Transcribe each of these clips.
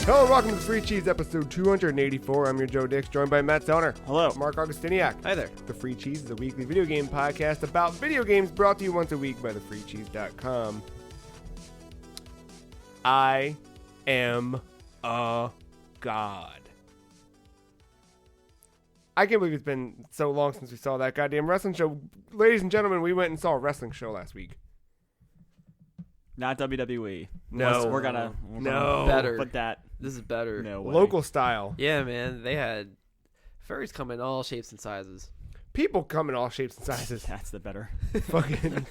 Hello and welcome to Free Cheese episode 284. I'm your Joe Dix, joined by Matt Zoner. Hello. Marc Augustiniak. Hi there. The Free Cheese is a weekly video game podcast about video games brought to you once a week by thefreecheese.com. I am a god. I can't believe it's been so long since we saw that goddamn wrestling show. Ladies and gentlemen, we went and saw a wrestling show last week. Not WWE. No. We're gonna Better. put that. This is better. No way. Local style. Yeah, man. They had furries come in all shapes and sizes. People come in all shapes and sizes. That's the better. Fucking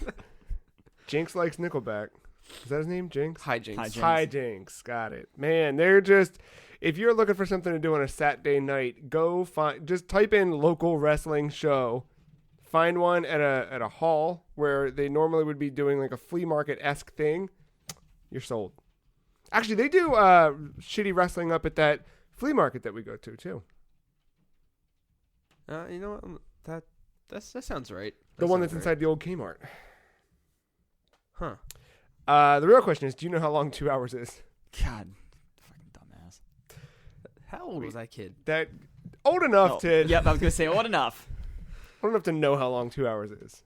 Jinx likes Nickelback. Is that his name? Jinx? Hijinks. Hijinks. Hijinks. Got it. Man, they're just... If you're looking for something to do on a Saturday night, go find... Just type in local wrestling show. Find one at a hall where they normally would be doing like a flea market-esque thing. You're sold. Actually, they do shitty wrestling up at that flea market that we go to, too. You know what? That sounds right. The one that's inside the old Kmart. Huh. The real question is, do you know how long 2 hours is? God, fucking dumbass. How old was that kid? That old enough to... Yep, I was gonna say old enough. Old enough to know how long 2 hours is.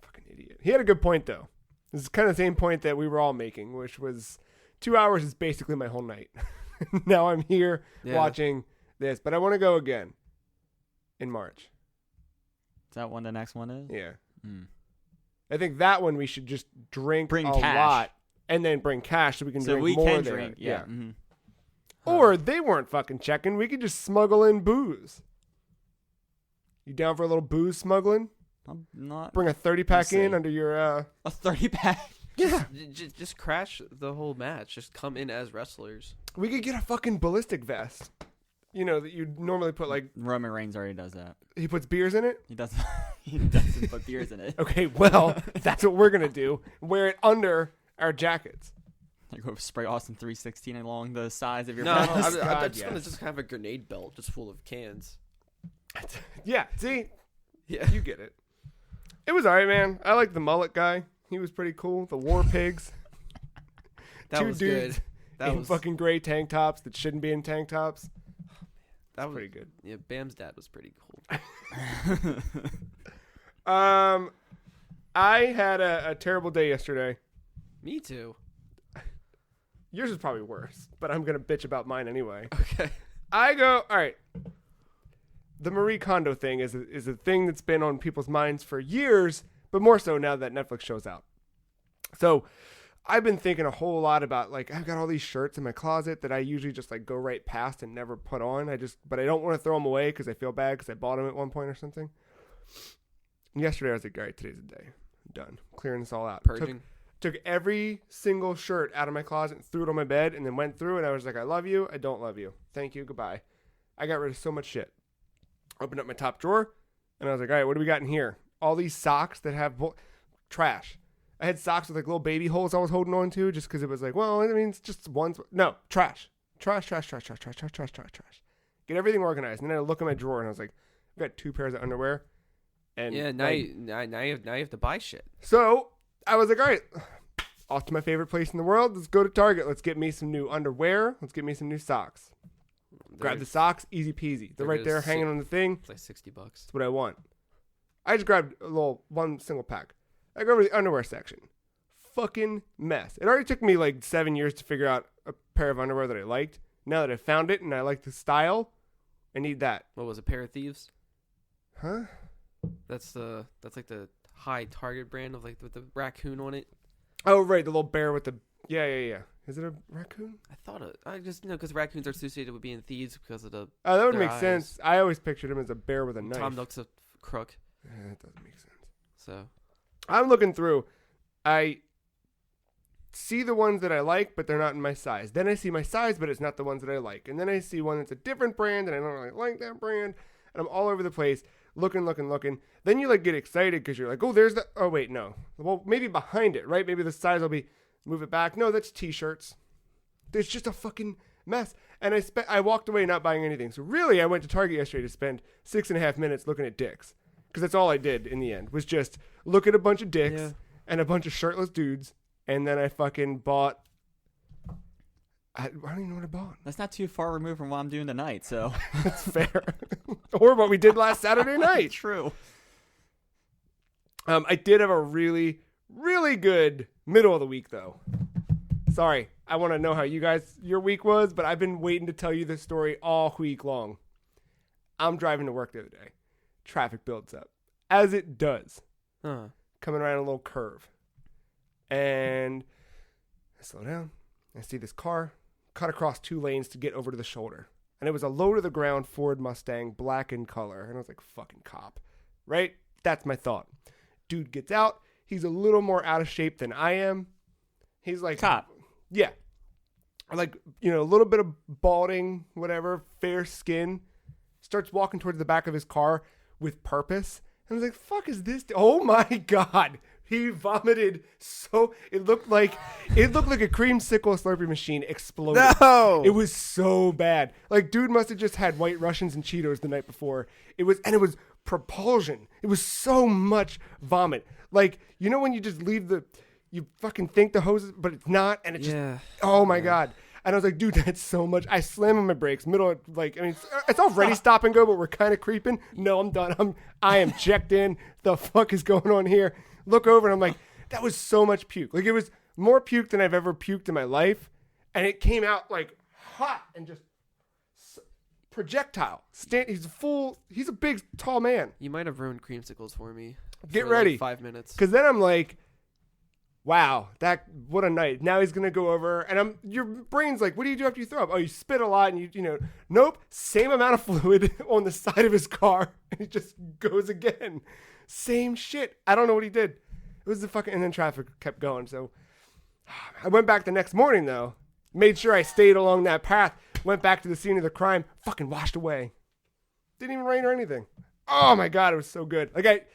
Fucking idiot. He had a good point, though. This is kind of the same point that we were all making, which was 2 hours is basically my whole night. Now I'm here watching this, but I want to go again in March. Is that when the next one is? Yeah. Mm. I think that one we should just drink Bring a cash. lot and then bring cash so we can So drink we more can there. drink. Yeah. Mm-hmm. Or they weren't fucking checking. We could just smuggle in booze. You down for a little booze smuggling? I'm not. Bring a 30-pack We'll in see. under your... A 30-pack. Yeah. Just crash the whole match. Just come in as wrestlers. We could get a fucking ballistic vest. You know, that you'd normally put like... Roman Reigns already does that. He puts beers in it? He doesn't. He doesn't put beers in it. Okay, well, that's what we're going to do. Wear it under our jackets. Like go spray Austin 316 along the sides of your No, vest. I God, just want yes. to just have a grenade belt just full of cans. Yeah, see? Yeah. You get it. It was all right, man. I like the mullet guy. He was pretty cool. The war pigs. That Two was dudes good. That in was fucking gray tank tops that shouldn't be in tank tops. that was Pretty good. Yeah, Bam's dad was pretty cool. I had a terrible day yesterday. Me too. Yours is probably worse, but I'm going to bitch about mine anyway. Okay. I go, all right. The Marie Kondo thing is a thing that's been on people's minds for years, but more so now that Netflix show's out. So I've been thinking a whole lot about, like, I've got all these shirts in my closet that I usually just, like, go right past and never put on. But I don't want to throw them away because I feel bad because I bought them at one point or something. And yesterday I was like, all right, today's the day. I'm done. Clearing this all out. Purging. Took every single shirt out of my closet and threw it on my bed and then went through and I was like, I love you. I don't love you. Thank you. Goodbye. I got rid of so much shit. Opened up my top drawer and I was like, all right, what do we got in here? All these socks that have trash. I had socks with like little baby holes I was holding on to just because it was like, well, I mean, it's just one. No, trash. Trash. Get everything organized. And then I look in my drawer and I was like, I've got 2 pairs of underwear. And Yeah, now you have to buy shit. So I was like, all right, off to my favorite place in the world. Let's go to Target. Let's get me some new underwear. Let's get me some new socks. Grab the socks, easy peasy. They're right there hanging on the thing. It's like $60. That's what I want. I just grabbed one single pack. I go over to the underwear section. Fucking mess. It already took me like 7 years to figure out a pair of underwear that I liked. Now that I found it and I like the style, I need that. What was it? Pair of Thieves? Huh? That's like the high Target brand of like with the raccoon on it. Oh, right. The little bear with the... Yeah. Is it a raccoon? I just because raccoons are associated with being thieves because of the. Oh, that would their make eyes. sense. I always pictured him as a bear with a knife. Tom Nook's a crook. Yeah, that doesn't make sense. So I'm looking through. I see the ones that I like, but they're not in my size. Then I see my size, but it's not the ones that I like. And then I see one that's a different brand, and I don't really like that brand. And I'm all over the place, looking. Then you like get excited because you're like, oh, there's the. Oh wait, no. Well, maybe behind it, right? Maybe the size will be. Move it back. No, that's T-shirts. There's just a fucking mess. And I walked away not buying anything. So really, I went to Target yesterday to spend 6.5 minutes looking at dicks. Because that's all I did in the end, was just look at a bunch of dicks and a bunch of shirtless dudes. And then I fucking bought I don't even know what I bought. That's not too far removed from what I'm doing tonight, so. That's fair. Or what we did last Saturday night. True. I did have a really, really good middle of the week, though. Sorry, I want to know how your week was, but I've been waiting to tell you this story all week long. I'm driving to work the other day. Traffic builds up, as it does. Coming around a little curve. And I slow down. I see this car cut across 2 lanes to get over to the shoulder. And it was a low-to-the-ground Ford Mustang, black in color. And I was like, fucking cop. Right? That's my thought. Dude gets out. He's a little more out of shape than I am. He's like... Cop. Yeah. Like, a little bit of balding, whatever, fair skin. Starts walking towards the back of his car with purpose. And I was like, fuck is this? Oh, my God. He vomited so it looked like a creamsicle Slurpee machine exploded. No, it was so bad. Like, dude must have just had White Russians and Cheetos the night before. It was propulsion. It was so much vomit. Like, when you just leave you fucking think the hose, but it's not, and it just oh my God. And I was like, dude, that's so much. I slam on my brakes, it's already stop and go, but we're kind of creeping. No, I'm done. I am checked in. The fuck is going on here? Look over and I'm like, that was so much puke. Like, it was more puke than I've ever puked in my life. And it came out like hot and just projectile. He's a big, tall man. You might have ruined creamsicles for me. Get ready. Like 5 minutes. Because then I'm like, wow, what a night. Now he's going to go over and your brain's like, what do you do after you throw up? Oh, you spit a lot and nope, same amount of fluid on the side of his car. And he just goes again. Same shit. I don't know what he did. It was and then traffic kept going. So I went back the next morning though, made sure I stayed along that path, went back to the scene of the crime, fucking washed away. Didn't even rain or anything. Oh my God, it was so good. Like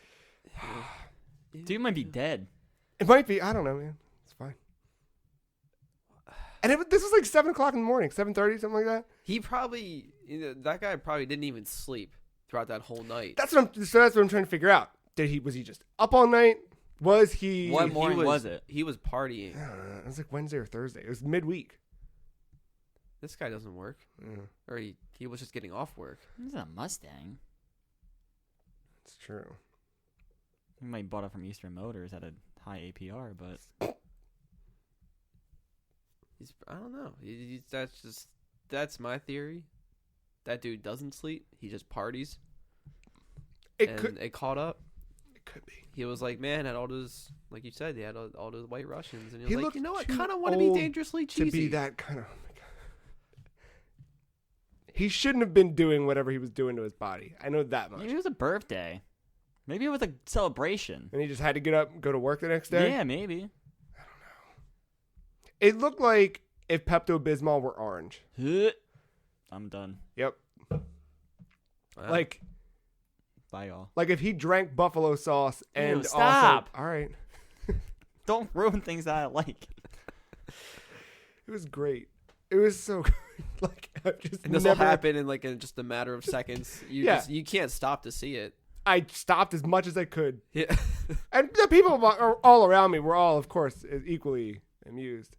Dude might be dead. It might be. I don't know, man. It's fine. And this was like 7 o'clock in the morning, 7:30, something like that. He probably, that guy probably didn't even sleep throughout that whole night. That's what I'm trying to figure out. Was he just up all night? Was he? What morning was it? He was partying. I don't know. It was like Wednesday or Thursday. It was midweek. This guy doesn't work. Yeah. Or he was just getting off work. This is a Mustang. It's true. He might have bought it from Eastern Motors at a high APR, but I don't know. That's my theory. That dude doesn't sleep. He just parties. It caught up. It could be. He was like, man, had all those, like you said, he had all those White Russians, and he was like, you know what? too Kind of want to be old dangerously cheesy. To be that kind of. Oh my God. He shouldn't have been doing whatever he was doing to his body. I know that much. maybe it was a birthday. Maybe it was a celebration. And he just had to get up and go to work the next day? Yeah, maybe. It looked like if Pepto-Bismol were orange. I'm done. Yep. Wow. Like, bye, y'all. like if he drank buffalo sauce and stop. also... All right. Don't ruin things that I like. It was great. It was so good. Like, I've just And this will happen in just a matter of seconds. You can't stop to see it. I stopped as much as I could. Yeah. And the people all around me were all, of course, equally amused.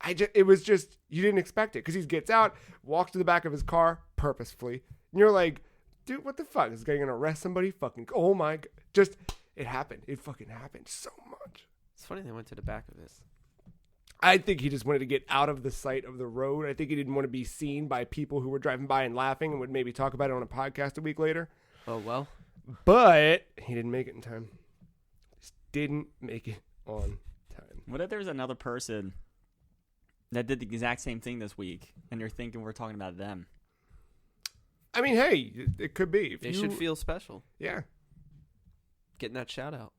It was just, you didn't expect it. Because he gets out, walks to the back of his car purposefully. And you're like, dude, what the fuck? Is this guy going to arrest somebody? Fucking, oh my God. Just, it happened. It fucking happened so much. It's funny they went to the back of this. I think he just wanted to get out of the sight of the road. I think he didn't want to be seen by people who were driving by and laughing and would maybe talk about it on a podcast a week later. Oh, well. But he didn't make it in time. Just didn't make it on time. What if there was another person that did the exact same thing this week, and you're thinking we're talking about them? I mean, hey, it could be. They should feel special. Yeah. Getting that shout out.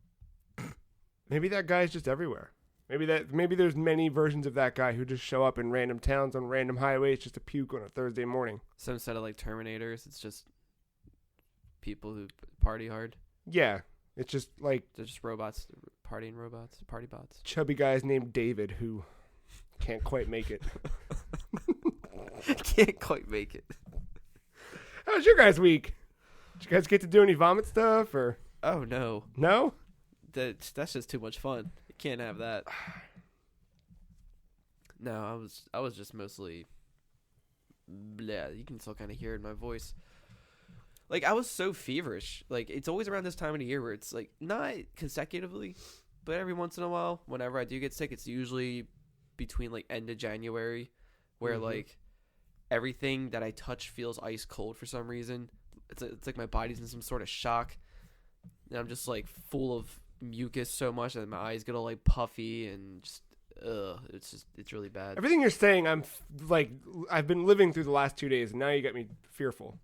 Maybe that guy's just everywhere. Maybe there's many versions of that guy who just show up in random towns on random highways just to puke on a Thursday morning. So instead of like Terminators, it's just people who party hard. Yeah. It's just like... They're just robots, party bots. Chubby guys named David who can't quite make it. Can't quite make it. How was your guys' week? Did you guys get to do any vomit stuff or... Oh, no. No? That's just too much fun. You can't have that. No, I was just mostly. Bleh, you can still kind of hear it in my voice. Like, I was so feverish. Like, it's always around this time of the year where it's like not consecutively, but every once in a while, whenever I do get sick, it's usually between like end of January, where like everything that I touch feels ice cold for some reason. It's like my body's in some sort of shock, and I'm just like full of mucus so much that my eyes get all like puffy and just it's really bad. Everything you're saying, I've been living through the last 2 days, and now you got me fearful.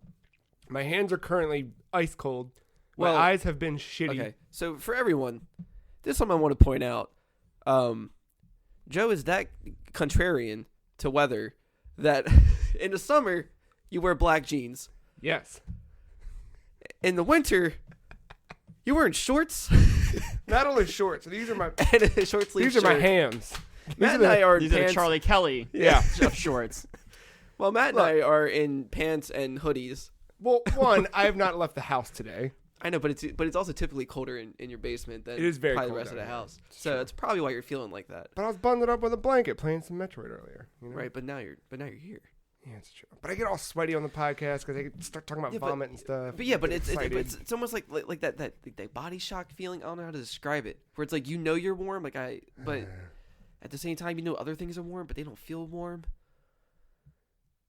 My hands are currently ice cold. My eyes have been shitty. Okay, so for everyone, this is something I want to point out. Joe is that contrarian to weather that in the summer you wear black jeans. Yes. In the winter, you're wearing shorts. Not only shorts. These are my and a short sleeve These are my hams. Matt and I are in These are pants. the Charlie Kelly of shorts. Well, Matt and I are in pants and hoodies. Well, one, I have not left the house today. I know, but it's also typically colder in your basement than It is very probably cold the rest of down the here. house. So that's probably why you're feeling like that. But I was bundled up with a blanket playing some Metroid earlier. You know? Right, but now you're here. Yeah, it's true. But I get all sweaty on the podcast because I start talking about vomit and stuff. But yeah, but Excited. it's almost like that body shock feeling. I don't know how to describe it. Where it's like you know you're warm, but at the same time you know other things are warm, but they don't feel warm.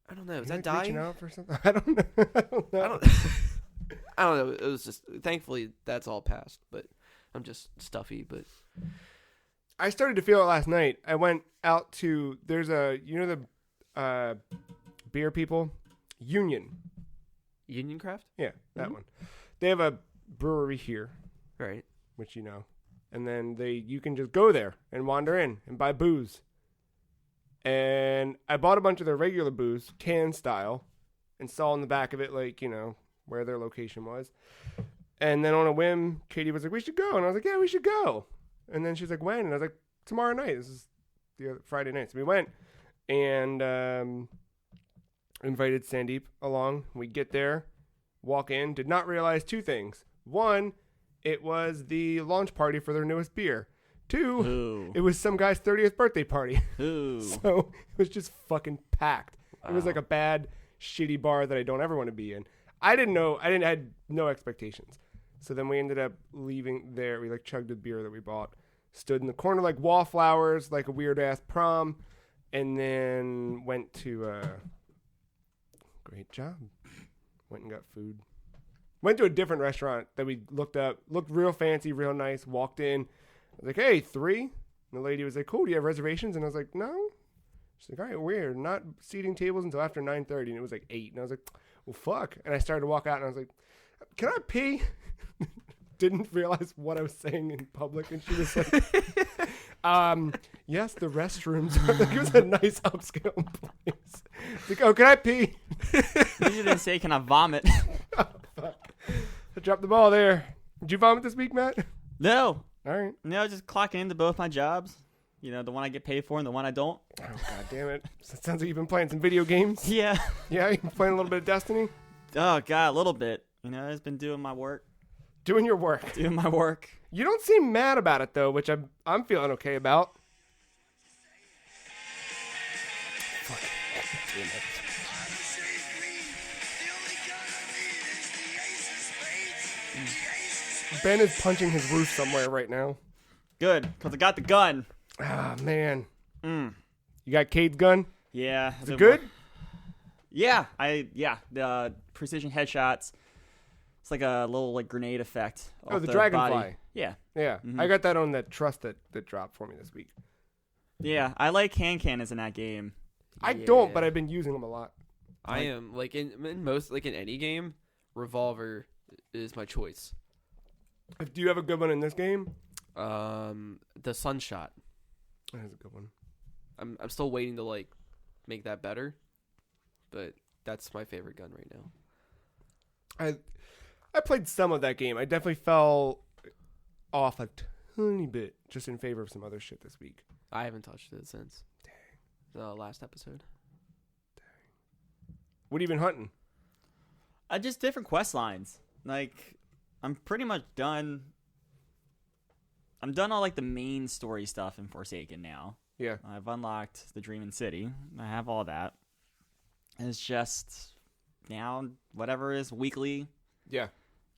I don't know. Is that dying? Reaching out for something? I don't know. I don't know. It was just thankfully that's all passed, but I'm just stuffy. But I started to feel it last night. I went out to the beer people Union Craft. Yeah, that one. They have a brewery here, Right. which and then you can just go there and wander in and buy booze. And I bought a bunch of their regular booze, can style, and saw on the back of it, where their location was. And then on a whim, Katie was like, we should go. And I was like, yeah, we should go. And then she's like, when? And I was like, tomorrow night. This is the other Friday night. So we went and invited Sandeep along. We get there, walk in, did not realize two things. One, it was the launch party for their newest beer. Two, It was some guy's 30th birthday party. Ooh. So it was just fucking packed. Wow. It was like a bad, shitty bar that I don't ever want to be in. I had no expectations. So then we ended up leaving there. We chugged the beer that we bought, stood in the corner like wallflowers, like a weird ass prom, and then went to great job. Went and got food. Went to a different restaurant that we looked up, looked real fancy, real nice, walked in. I was like, hey, 3? And the lady was like, cool, do you have reservations? And I was like, no. She's like, all right, weird. Not seating tables until after 9:30. And it was like 8. And I was like, well, fuck. And I started to walk out and I was like, can I pee? Didn't realize what I was saying in public. And she was like, yes, the restrooms. It was a nice upscale place. Like, oh, can I pee? You didn't say, can I vomit? Oh, fuck. I dropped the ball there. Did you vomit this week, Matt? No. All right. No, just clocking into both my jobs. The one I get paid for and the one I don't. Oh, God damn it. So it sounds like you've been playing some video games. Yeah. Yeah, you've been playing a little bit of Destiny? Oh, God, a little bit. I've just been doing my work. Doing your work. Doing my work. You don't seem mad about it, though, which I'm feeling okay about. Fuck. Damn it. Ben is punching his roof somewhere right now. Good, because I got the gun. Ah, man. You got Cade's gun? Yeah. Is it good? Yeah. The precision headshots. It's like a little grenade effect. Oh, off the the Dragonfly. body. Yeah. Yeah. I got that on that trust that dropped for me this week. Yeah, I like hand cannons in that game. I don't, but I've been using them a lot. I am in most in any game, revolver is my choice. Do you have a good one in this game? The Sunshot. That is a good one. I'm still waiting to make that better, but that's my favorite gun right now. I played some of that game. I definitely fell off a tiny bit just in favor of some other shit this week. I haven't touched it since the last episode. What have you been hunting? Just different quest lines. I'm pretty much done. I'm done all the main story stuff in Forsaken now. Yeah. I've unlocked the Dreaming City. I have all that. It's just now whatever is weekly. Yeah.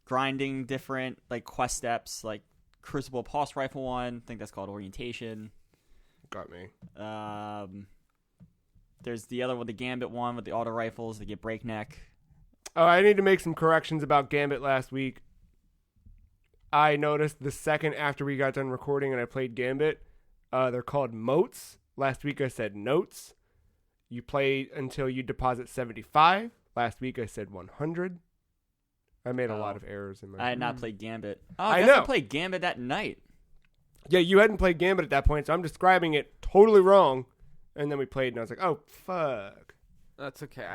Grinding different like quest steps, like Crucible Pulse Rifle one. I think that's called Orientation. Got me. There's the other one, the Gambit one with the auto rifles that get breakneck. Oh, I need to make some corrections about Gambit last week. I noticed the second after we got done recording and I played Gambit, they're called motes. Last week I said notes. You play until you deposit 75. Last week I said 100. I made a lot of errors in my... I had not played Gambit. Oh, I guess know. I played Gambit that night. Yeah, you hadn't played Gambit at that point, so I'm describing it totally wrong. And then we played, and I was like, oh, fuck. That's okay.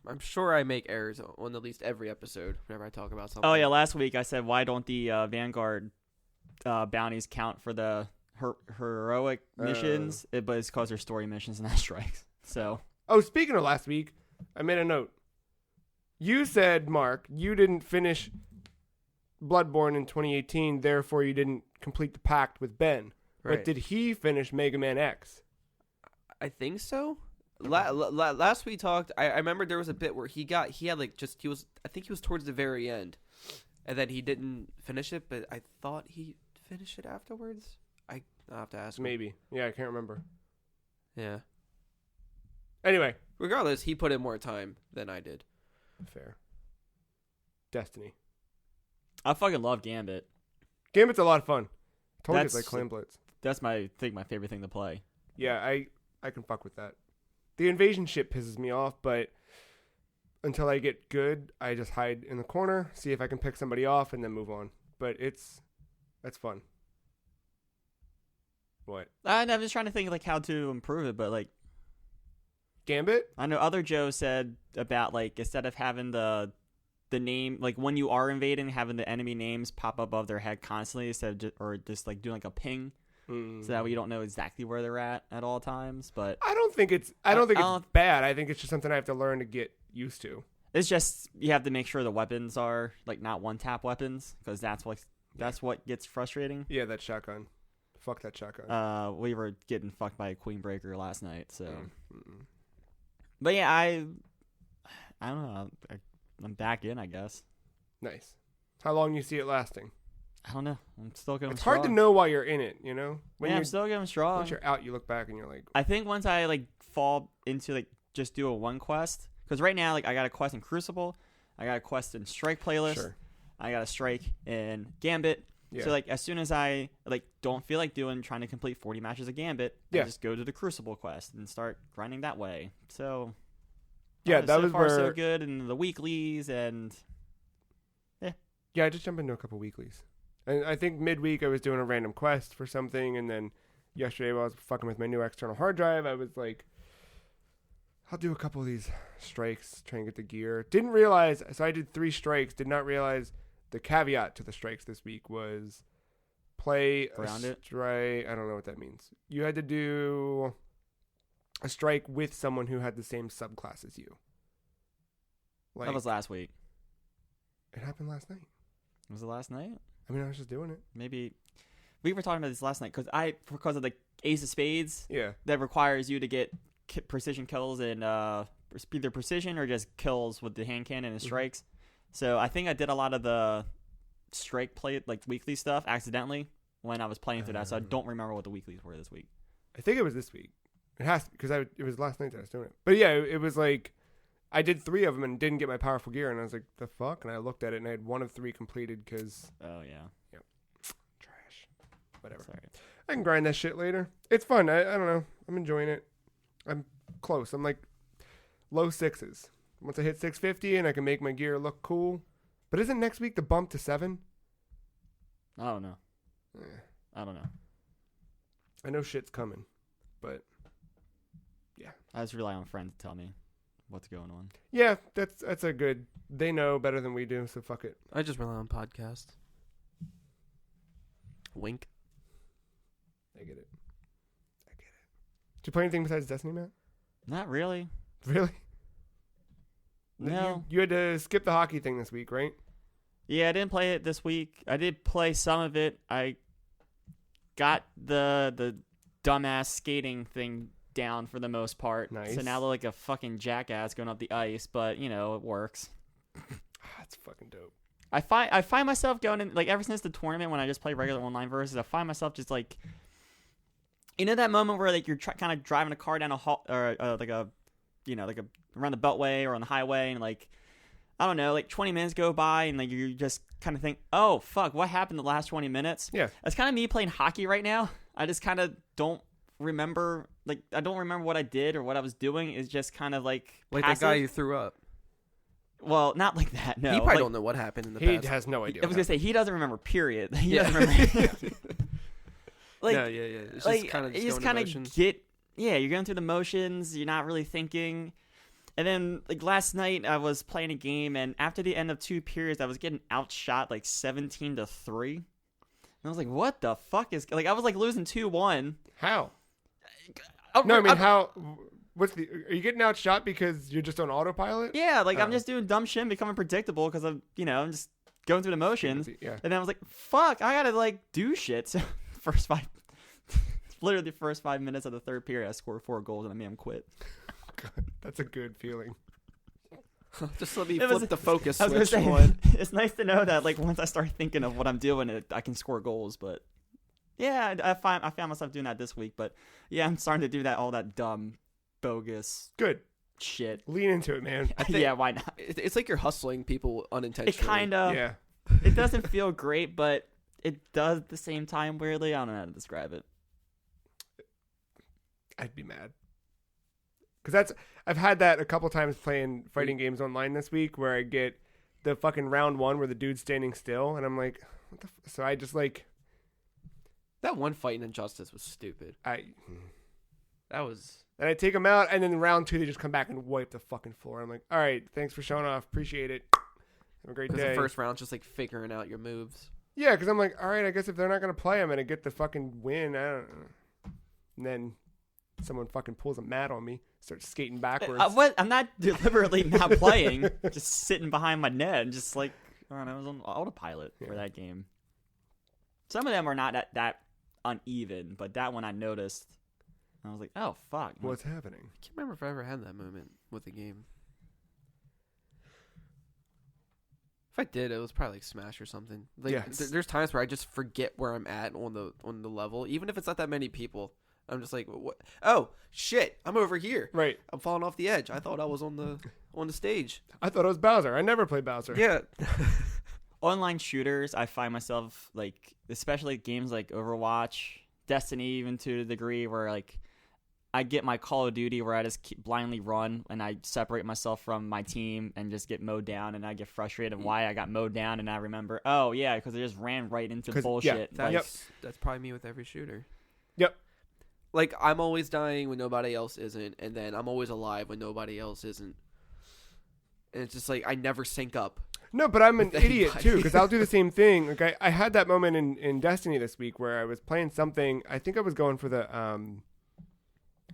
I'm sure I make errors on at least every episode whenever I talk about something. Oh, yeah, last week I said, why don't the Vanguard bounties count for the heroic missions? But it's because they're story missions and not strikes. So... Oh, speaking of last week, I made a note. You said, Mark, you didn't finish Bloodborne in 2018, therefore you didn't complete the pact with Ben. Right. But did he finish Mega Man X? I think so. Last we talked, I remember there was a bit where I think he was towards the very end, and then he didn't finish it, but I thought he finished it afterwards. I'll have to ask him. Maybe. Yeah, I can't remember. Yeah. Anyway. Regardless, he put in more time than I did. Fair. Destiny. I fucking love Gambit. Gambit's a lot of fun. I told you it's That's- like Clan Blitz. That's my favorite thing to play. Yeah, I can fuck with that. The invasion shit pisses me off, but until I get good, I just hide in the corner, see if I can pick somebody off, and then move on. But that's fun. What? I'm just trying to think like how to improve it, but like Gambit? I know other Joe said about like instead of having the name like when you are invading, having the enemy names pop up above their head constantly instead of just like doing like a ping, so that way you don't know exactly where they're at all times. But I don't think it's bad. I think it's just something I have to learn to get used to. it's just you have to make sure the weapons are like not one tap weapons because that's what gets frustrating. Yeah, that shotgun. Fuck that shotgun. We were getting fucked by a Queen Breaker last night, so. But yeah, I don't know. I'm back in, I guess. Nice. How long you see it lasting? I don't know. I'm still going. It's strong. hard to know while you're in it, you know? I'm still going strong. Once you're out, you look back and you're like... I think once I like fall into like just do a one quest, because right now like I got a quest in Crucible, I got a quest in Strike Playlist, Sure. I got a Strike in Gambit. Yeah. So like as soon as I like don't feel like trying to complete 40 matches of Gambit, I just go to the Crucible quest and start grinding that way. So yeah, that so was far where... so good, and the weeklies and Yeah, I just jumped into a couple weeklies. And I think midweek I was doing a random quest for something, and then yesterday while I was fucking with my new external hard drive, I was like, I'll do a couple of these strikes, try and get the gear. Didn't realize, so I did 3 strikes, did not realize the caveat to the strikes this week was play Around a it? strike. I don't know what that means. You had to do a strike with someone who had the same subclass as you. Like, that was last week. it happened last night. Was it last night? I mean, I was just doing it. Maybe we were talking about this last night because of the Ace of Spades Yeah. that requires you to get precision kills and either precision or just kills with the hand cannon and strikes. So I think I did a lot of the strike play like weekly stuff accidentally when I was playing through that. So I don't remember what the weeklies were this week. I think it was this week. It has to, because it was last night that I was doing it. But yeah, it was like I did 3 of them and didn't get my powerful gear, and I was like, the fuck? And I looked at it and I had 1 of 3 completed because Oh yeah. trash. Whatever. Sorry. I can grind that shit later. It's fun. I don't know. I'm enjoying it. I'm close. I'm like low 6s. Once I hit 650 and I can make my gear look cool. But isn't next week the bump to 7? I don't know. Eh, I don't know. I know shit's coming, but yeah. I just rely on friends to tell me what's going on. Yeah, that's a good. They know better than we do, so fuck it. I just rely on podcasts. Wink. I get it. Did you play anything besides Destiny, Matt? Not really. Really? No. You had to skip the hockey thing this week, right? Yeah, I didn't play it this week. I did play some of it. I got the dumbass skating thing down for the most part. Nice. So now they're like a fucking jackass going up the ice, but you know, it works. That's fucking dope. I find myself going in, like, ever since the tournament when I just play regular online versus, I find myself just like, you know, that moment where like you're kind of driving a car down a or like a, you know, like a around the beltway or on the highway, and like, I don't know, like 20 minutes go by and like you just kind of think, oh fuck, what happened the last 20 minutes? Yeah. That's kind of me playing hockey right now. I just kind of don't remember, like, I don't remember what I did or what I was doing. It's just kind of like passive. that guy you threw up. Well, not like that. No, He probably like, don't know what happened in the He past. has no idea. I was gonna say he doesn't remember. Period. He Yeah. doesn't remember. Like, yeah. It's like just kind of you just kind of you're going through the motions. You're not really thinking. And then like last night I was playing a game, and after the end of 2 periods, I was getting outshot like 17-3. And I was like, "What the fuck is like?" I was like losing 2-1. How? Oh, No, I mean how. Are you getting outshot because you're just on autopilot? Yeah, like I'm Oh. just doing dumb shit and becoming predictable because I'm just going through the motions. Yeah. And then I was like, fuck, I gotta like do shit. So literally the first 5 minutes of the third period, I scored 4 goals and I made him quit. God, that's a good feeling. Just let me It was- flip the focus I was gonna switch say, on. it's nice to know that like once I start thinking of what I'm doing, I can score goals. But yeah, I found myself doing that this week. But yeah, I'm starting to do that, all that dumb, bogus Good. shit. Lean into it, man. think- Yeah, why not? It's like you're hustling people unintentionally. It kind of, Yeah. it doesn't feel great, but it does at the same time weirdly. I don't know how to describe it. I'd be mad. Because I've had that a couple times playing fighting games online this week where I get the fucking round 1 where the dude's standing still and I'm like, what the so I just like, That one fight in Injustice was stupid. That was... and I take them out and then in round 2 they just come back and wipe the fucking floor. I'm like, all right, thanks for showing off. Appreciate it. Have a great Because day. the first round's just like figuring out your moves. Yeah, because I'm like, all right, I guess if they're not going to play, I'm going to get the fucking win. I don't know. And then someone fucking pulls a mat on me, starts skating backwards. I'm not deliberately not playing, just sitting behind my net and just like, I don't know, I was on autopilot for that game. Some of them are not that uneven, but that one I noticed. I was like, oh, fuck. What's happening? I can't remember if I ever had that moment with a game. If I did, it was probably like Smash or something. Like, Yes. there's times where I just forget where I'm at on the level, even if it's not that many people. I'm just like, what? Oh shit! I'm over here. Right. I'm falling off the edge. I thought I was on the stage. I thought it was Bowser. I never played Bowser. Yeah. Online shooters, I find myself like, especially games like Overwatch, Destiny, even to the degree where like I get my Call of Duty where I just blindly run and I separate myself from my team and just get mowed down, and I get frustrated why I got mowed down, and I remember, oh yeah, because I just ran right into 'Cause, bullshit. yeah, Like, That's probably me with every shooter. Yep. Like, I'm always dying when nobody else isn't, and then I'm always alive when nobody else isn't. And it's just like, I never sync up. No, but I'm an With idiot anybody. too, because I'll do the same thing. Like I had that moment in Destiny this week where I was playing something. I think I was going for the I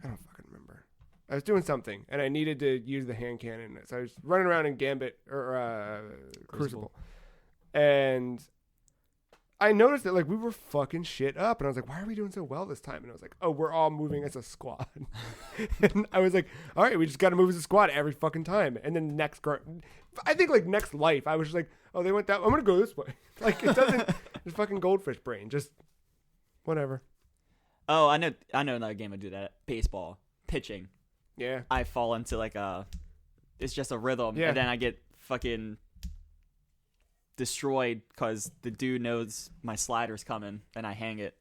don't fucking remember. I was doing something and I needed to use the hand cannon, so I was running around in Gambit or Crucible, and I noticed that like we were fucking shit up, and I was like, why are we doing so well this time? And I was like, oh, we're all moving as a squad. And I was like, all right, we just got to move as a squad every fucking time. And then I think like next life, I was just like, oh, they went that. I'm gonna go this way. Like it doesn't. It's fucking goldfish brain. Just whatever. oh, I know another game I do that. Baseball, pitching. Yeah. I fall into like it's just a rhythm, Yeah. and then I get fucking destroyed because the dude knows my slider's coming, and I hang it.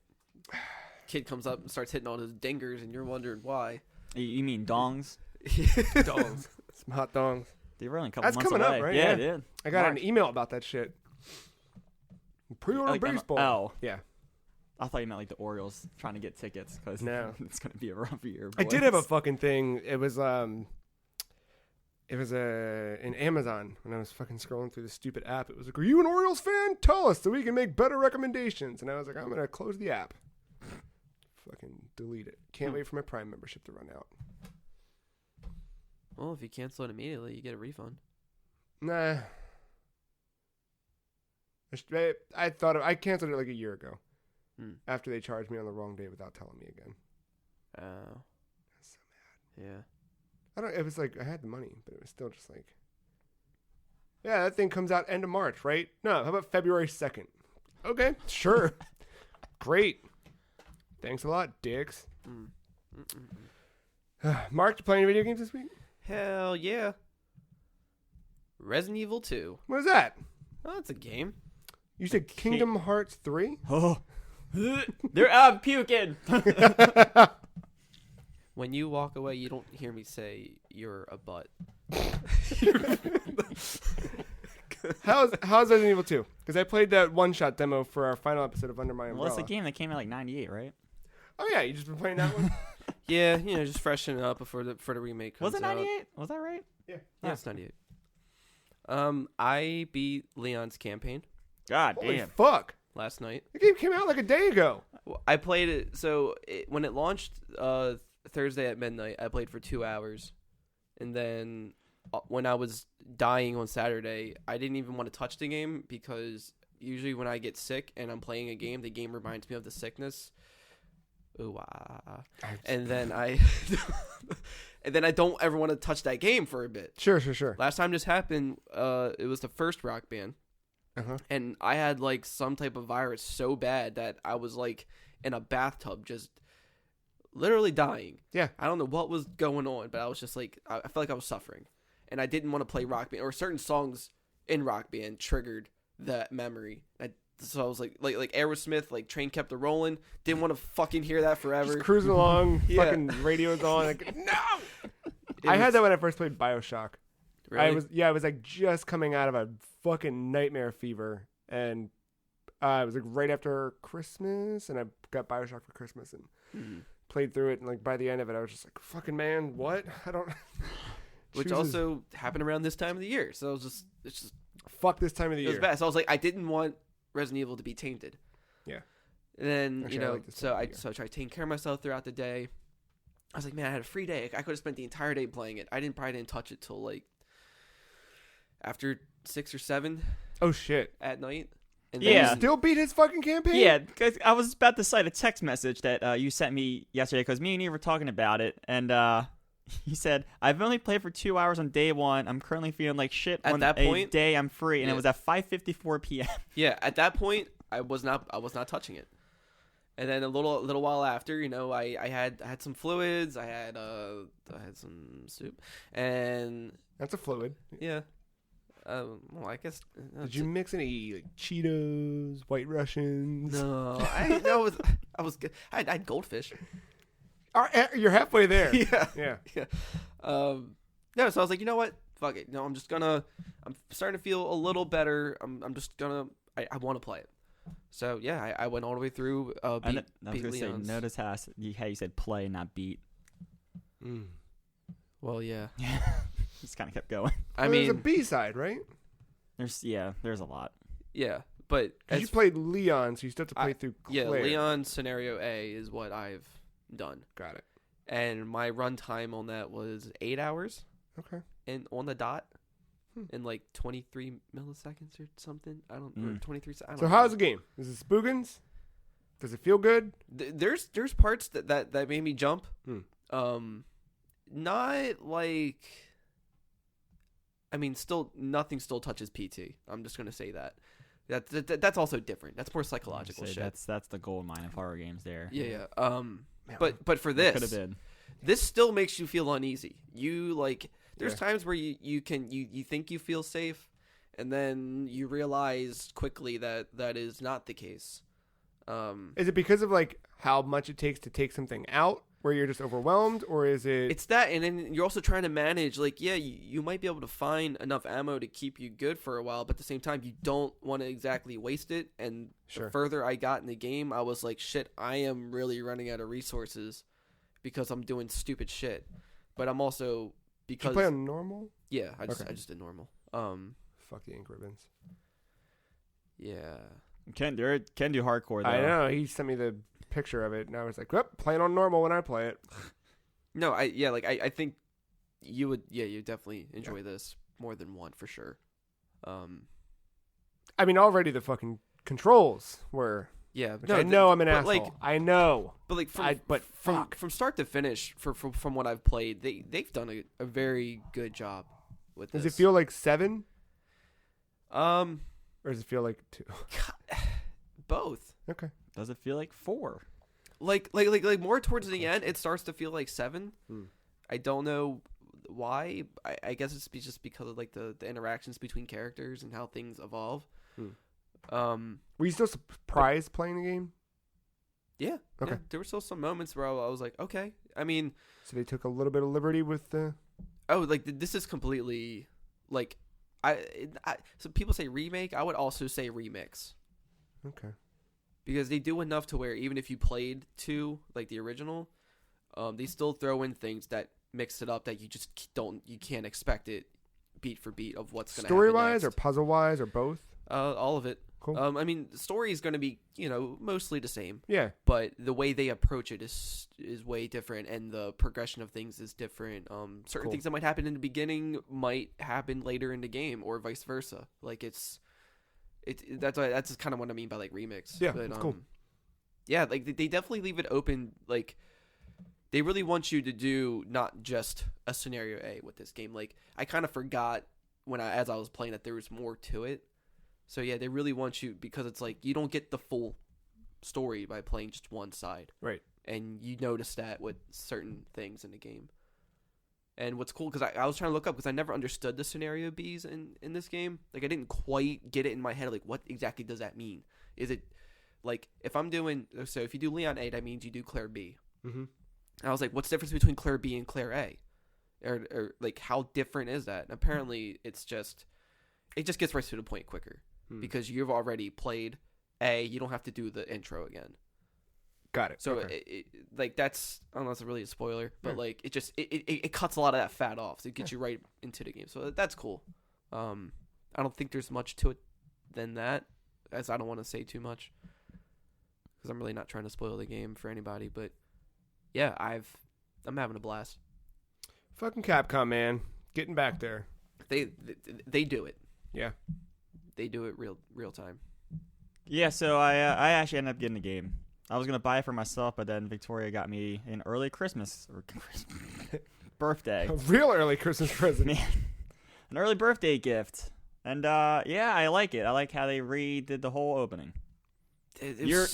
Kid comes up and starts hitting on his dingers, and you're wondering why. You mean dongs? Dongs. Some hot dongs. They were only a couple That's months coming up, away. right? Yeah, Yeah. dude. I got Marc. an email about that shit. Pre-order Like, baseball. oh, Yeah. I thought you meant like the Orioles trying to get tickets because No. it's gonna be a rough year. I did have a boys. fucking thing. It was in Amazon when I was fucking scrolling through the stupid app. It was like, are you an Orioles fan? Tell us so we can make better recommendations. And I was like, I'm going to close the app. Fucking delete it. Can't wait for my Prime membership to run out. Well, if you cancel it immediately, you get a refund. Nah. I canceled it like a year ago after they charged me on the wrong day without telling me again. Oh. That's so Yeah. I don't. It was like I had the money, but it was still just like, yeah, that thing comes out end of March, right? No, how about February 2nd? Okay, sure, great. Thanks a lot, dicks. Mark, you playing video games this week? Hell yeah. Resident Evil 2. What is that? Oh, that's a game. You said Kingdom Hearts 3? Oh, they're out puking. When you walk away, you don't hear me say you're a butt. How's Resident Evil 2? Because I played that one-shot demo for our final episode of Under My Umbrella. Well, it's a game that came out like 98, right? Oh yeah, you just been playing that one? Yeah, just freshening it up before the remake comes Was it out. 98? Was that right? Yeah. Yeah, it's 98. I beat Leon's campaign God Holy damn. fuck! last night. The game came out like a day ago. I played it, so when it launched Thursday at midnight, I played for 2 hours. And then when I was dying on Saturday, I didn't even want to touch the game because usually when I get sick and I'm playing a game, the game reminds me of the sickness. Ooh, and then and then I don't ever want to touch that game for a bit. Sure. Last time this happened, it was the first Rock Band. Uh-huh. And I had like some type of virus so bad that I was like in a bathtub just literally dying. Yeah. I don't know what was going on, but I was just like, I felt like I was suffering. And I didn't want to play Rock Band, or certain songs in Rock Band triggered that memory. So I was like Aerosmith, like Train Kept a Rolling. Didn't want to fucking hear that forever. Just cruising along, Yeah. fucking radio's on. Like, no! I was- had that when I first played BioShock. Really? I was like just coming out of a fucking nightmare fever, and it was like right after Christmas, and I got BioShock for Christmas and played through it, and like by the end of it, I was just like, fucking man, what? I don't. Which chooses- also happened around this time of the year. So it's just fuck this time of the it year. was bad. So I was like, I didn't want Resident Evil to be tainted. Yeah. And then Actually, I like this time of the year. so I tried taking care of myself throughout the day. I was like, man, I had a free day. I could have spent the entire day playing it. I probably didn't touch it till like after 6 or 7 Oh shit! at night. And Yeah. then- Still beat his fucking campaign. Yeah, 'cause I was about to cite a text message that you sent me yesterday because me and you were talking about it, and he said, I've only played for 2 hours on day one. I'm currently feeling like shit At on that a point- day I'm free, and Yeah. it was at 5:54 p.m. yeah, at that point, I was not touching it. And then a little while after, I had some fluids. I had some soup, and That's a fluid. yeah. Well, I guess. Did you mix any like, Cheetos, White Russians? No, I was good. I had goldfish. You're halfway there. Yeah. Yeah. No, so I was like, you know what? Fuck it. No, I'm starting to feel a little better. I'm just gonna. I want to play it. So yeah, I went all the way through. I was beat gonna say, Leon's. notice how you said play, not beat. Mm. Well, yeah. Just kind of kept going. I Well, there's a mean, B side, right? There's a lot. yeah, but Because you played Leon, so you still have to play through Claire. yeah, Leon scenario A is what I've done, Got it. and my run time on that was 8 hours, Okay. and on the dot, in like 23 milliseconds or something. I don't. Or 23. I don't So know. how's the game? Is it spoogans? Does it feel good? There's parts that made me jump. Not like. I mean, nothing still touches PT. I'm just gonna say that. That's also different. That's more psychological shit. That's the gold mine of horror games there. Yeah. Man, But for Could have this, been. this still makes you feel uneasy. You like. There's Yeah. times where you think you feel safe, and then you realize quickly that is not the case. Is it because of like how much it takes to take something out, where you're just overwhelmed, or is it? It's that, and then you're also trying to manage, like, yeah, you might be able to find enough ammo to keep you good for a while, but at the same time, you don't want to exactly waste it, and Sure. the further I got in the game, I was like, shit, I am really running out of resources because I'm doing stupid shit. But I'm also, Did you because... play on normal? Yeah, I Okay. just did normal. Fuck the ink ribbons. Yeah. Can do hardcore though. I know. He sent me the picture of it, and I was like, "Well, playing on normal when I play it." No, I think you would, you definitely enjoy this more than one, for sure. I mean, already the fucking controls were Yeah, Which I know I'm an but, asshole. like, I know. but like from start to finish, from what I've played, they've done a very good job with this. Does it feel like 7? Or Or does it feel like 2? both. Okay. Does it feel like 4? Like more towards the end, it starts to feel like 7. I don't know why. I guess it's just because of like the interactions between characters and how things evolve. Were you still surprised playing the game? Yeah. Okay. Yeah, there were still some moments where I was like, okay. I mean, So they took a little bit of liberty with the. like this is completely like so people say remake. I would also say remix. Okay. Because they do enough to where even if you played 2, like the original, they still throw in things that mix it up that you can't expect it beat for beat of what's going to happen Story-wise next. or puzzle-wise or both? All of it. Cool. I mean, the story is going to be, mostly the same, Yeah. but the way they approach it is way different, and the progression of things is different. Certain Cool. things that might happen in the beginning might happen later in the game, or vice versa. Like that's kind of what I mean by like remix. Yeah, but, it's cool. Yeah, like they definitely leave it open. Like they really want you to do not just a scenario A with this game. Like I kind of forgot as I was playing that there was more to it. So yeah, they really want you, because it's like you don't get the full story by playing just one side. Right. And you notice that with certain things in the game. And what's cool, because I was trying to look up, because I never understood the scenario Bs in this game. Like, I didn't quite get it in my head. Like, what exactly does that mean? Is it, like, if you do Leon A, that means you do Claire B. Mm-hmm. And I was like, what's the difference between Claire B and Claire A? Or like, how different is that? And apparently, it just gets right to the point quicker. Because you've already played A, you don't have to do the intro again. Got it. So okay. like that's, I don't know if it's really a spoiler, but Yeah. like it cuts a lot of that fat off, so it gets you right into the game. So that's cool. I don't think there's much to it than that, as I don't want to say too much, because I'm really not trying to spoil the game for anybody. But yeah, I'm having a blast. Fucking Capcom, man, getting back there. They do it. Yeah. They do it real time. Yeah, so I actually ended up getting the game. I was going to buy it for myself, but then Victoria got me an early Christmas birthday. A real early Christmas present. Man, an early birthday gift. And yeah, I like it. I like how they redid the whole opening. You're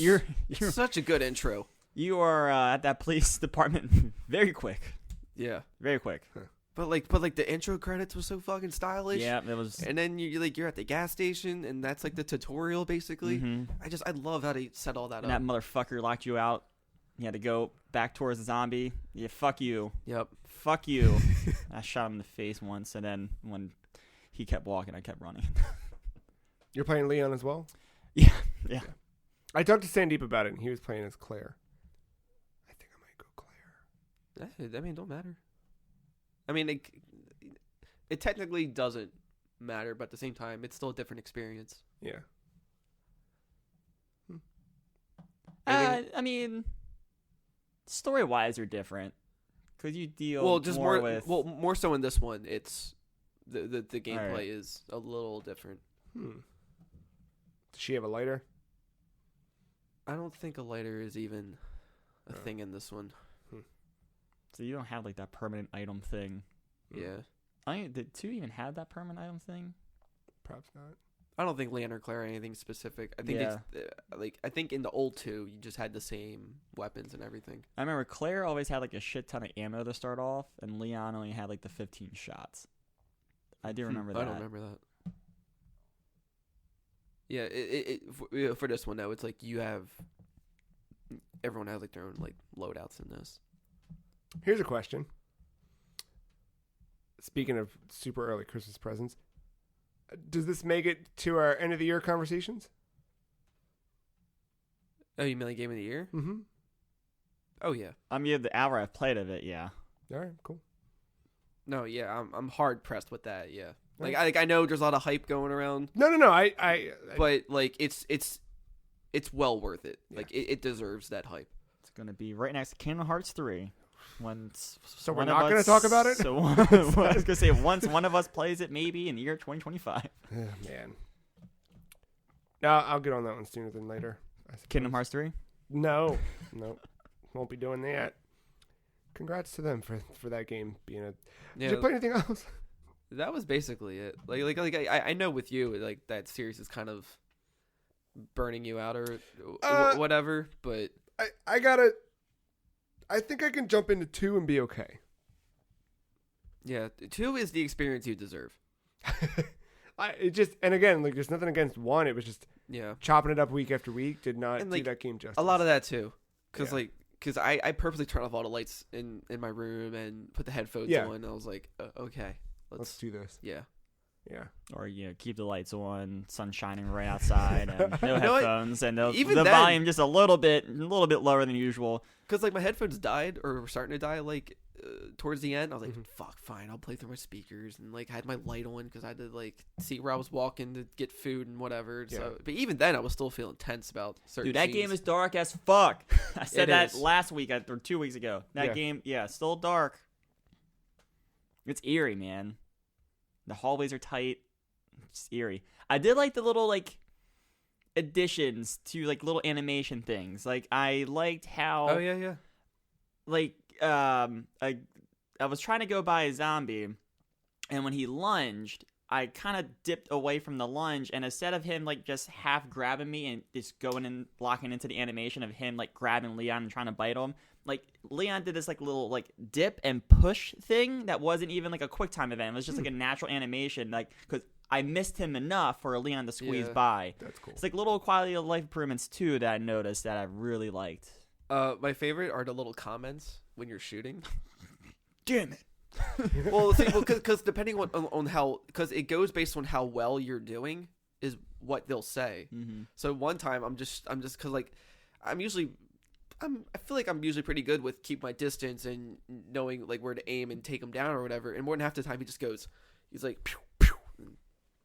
such a good intro. You are at that police department very quick. Yeah. Very quick. But the intro credits was so fucking stylish. Yeah, it was. And then you're at the gas station, and that's like the tutorial basically. Mm-hmm. I love how they set all that and up. that motherfucker locked you out. You had to go back towards the zombie. Yeah, fuck you. Yep. Fuck you. I shot him in the face once, and then when he kept walking, I kept running. You're playing Leon as well? Yeah. I talked to Sandeep about it, and he was playing as Claire. I think I might go Claire. I mean, it don't matter. I mean, it technically doesn't matter, but at the same time, it's still a different experience. Yeah. I mean, story-wise, are different. Because you deal more with... Well, more so in this one, it's... The gameplay Right. is a little different. Does she have a lighter? I don't think a lighter is even a thing in this one. So you don't have, like, that permanent item thing. Yeah. I mean, did 2 even have that permanent item thing? Perhaps not. I don't think Leon or Claire are anything specific. I think I think in the old 2, you just had the same weapons and everything. I remember Claire always had, like, a shit ton of ammo to start off, and Leon only had, like, the 15 shots. I do remember that. I don't remember that. Yeah, for this one, though, it's like everyone has, like, their own, like, loadouts in this. Here's a question. Speaking of super early Christmas presents, does this make it to our end of the year conversations? Oh, you mean like Game of the Year? Mm-hmm. Oh, yeah. I mean, the hour I've played of it, yeah. All right, cool. No, yeah, I'm hard pressed with that. Yeah, Nice. I know there's a lot of hype going around. No. But like it's well worth it. Yeah. Like it deserves that hype. It's going to be right next to Kingdom Hearts 3. So we're not going to talk about it? So I was going to say, once one of us plays it, maybe in the year 2025. Man. No, I'll get on that one sooner than later. suppose. Kingdom Hearts 3? No, won't be doing that. Congrats to them for that game being a. Did you play anything else? That was basically it. I know with you, like that series is kind of burning you out or whatever. But I think I can jump into 2 and be okay. Yeah, 2 is the experience you deserve. And again, like there's nothing against 1. It was just chopping it up week after week. Did not do that game justice. A lot of that too, because I purposely turn off all the lights in my room and put the headphones on. And I was like, okay, let's do this. Yeah. Or keep the lights on, sun shining right outside, and no headphones, and the then, volume just a little bit lower than usual. Because like my headphones died or were starting to die towards the end. I was like, fuck, fine, I'll play through my speakers, and like I had my light on because I had to like see where I was walking to get food and whatever. Yeah. So, but even then, I was still feeling tense about certain. Dude, that game is dark as fuck. I said that last week or 2 weeks ago. That game, still dark. It's eerie, man. The hallways are tight. It's eerie. I did like the little additions to little animation things. Like I liked how. Oh yeah. Like I was trying to go by a zombie, and when he lunged, I kind of dipped away from the lunge, and instead of him just half grabbing me and just going and locking into the animation of him grabbing Leon and trying to bite him, Leon did this little dip and push thing that wasn't even a quick time event. It was just a natural animation, because I missed him enough for Leon to squeeze by. That's cool. It's little quality of life improvements too that I noticed that I really liked. My favorite are the little comments when you're shooting. Damn it. Well, see, because depending on how, because it goes based on how well you're doing is what they'll say. Mm-hmm. So one time I'm just because I feel like I'm usually pretty good with keep my distance and knowing where to aim and take them down or whatever. And more than half the time he's like, pew, pew,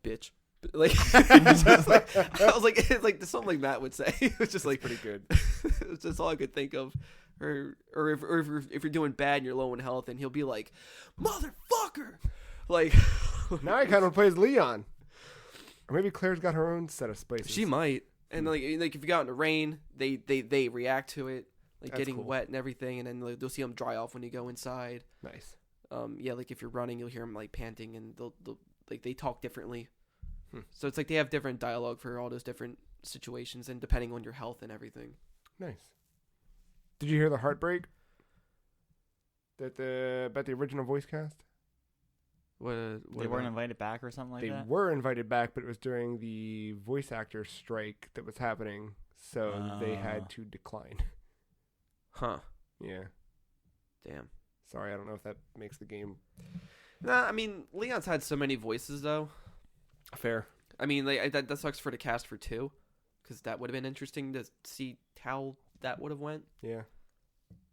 bitch. I was like, it's something like Matt would say. It was just pretty good. It's just all I could think of. Or if you're doing bad and you're low in health, and he'll be like, motherfucker. Now I kind of play as Leon. Or maybe Claire's got her own set of spices. She might. And if you go out in the rain, they react to it, That's getting cool. wet and everything, and then they'll see them dry off when you go inside. Nice. If you're running, you'll hear them panting, and they'll they talk differently. So it's they have different dialogue for all those different situations, and depending on your health and everything. Nice. Did you hear the heartbreak? About the original voice cast? They weren't invited back or something like that? They were invited back, but it was during the voice actor strike that was happening, so they had to decline. Huh. Yeah. Damn. Sorry, I don't know if that makes the game. Nah, I mean, Leon's had so many voices, though. Fair. I mean, that sucks for the cast for 2, because that would have been interesting to see how that would have went. Yeah.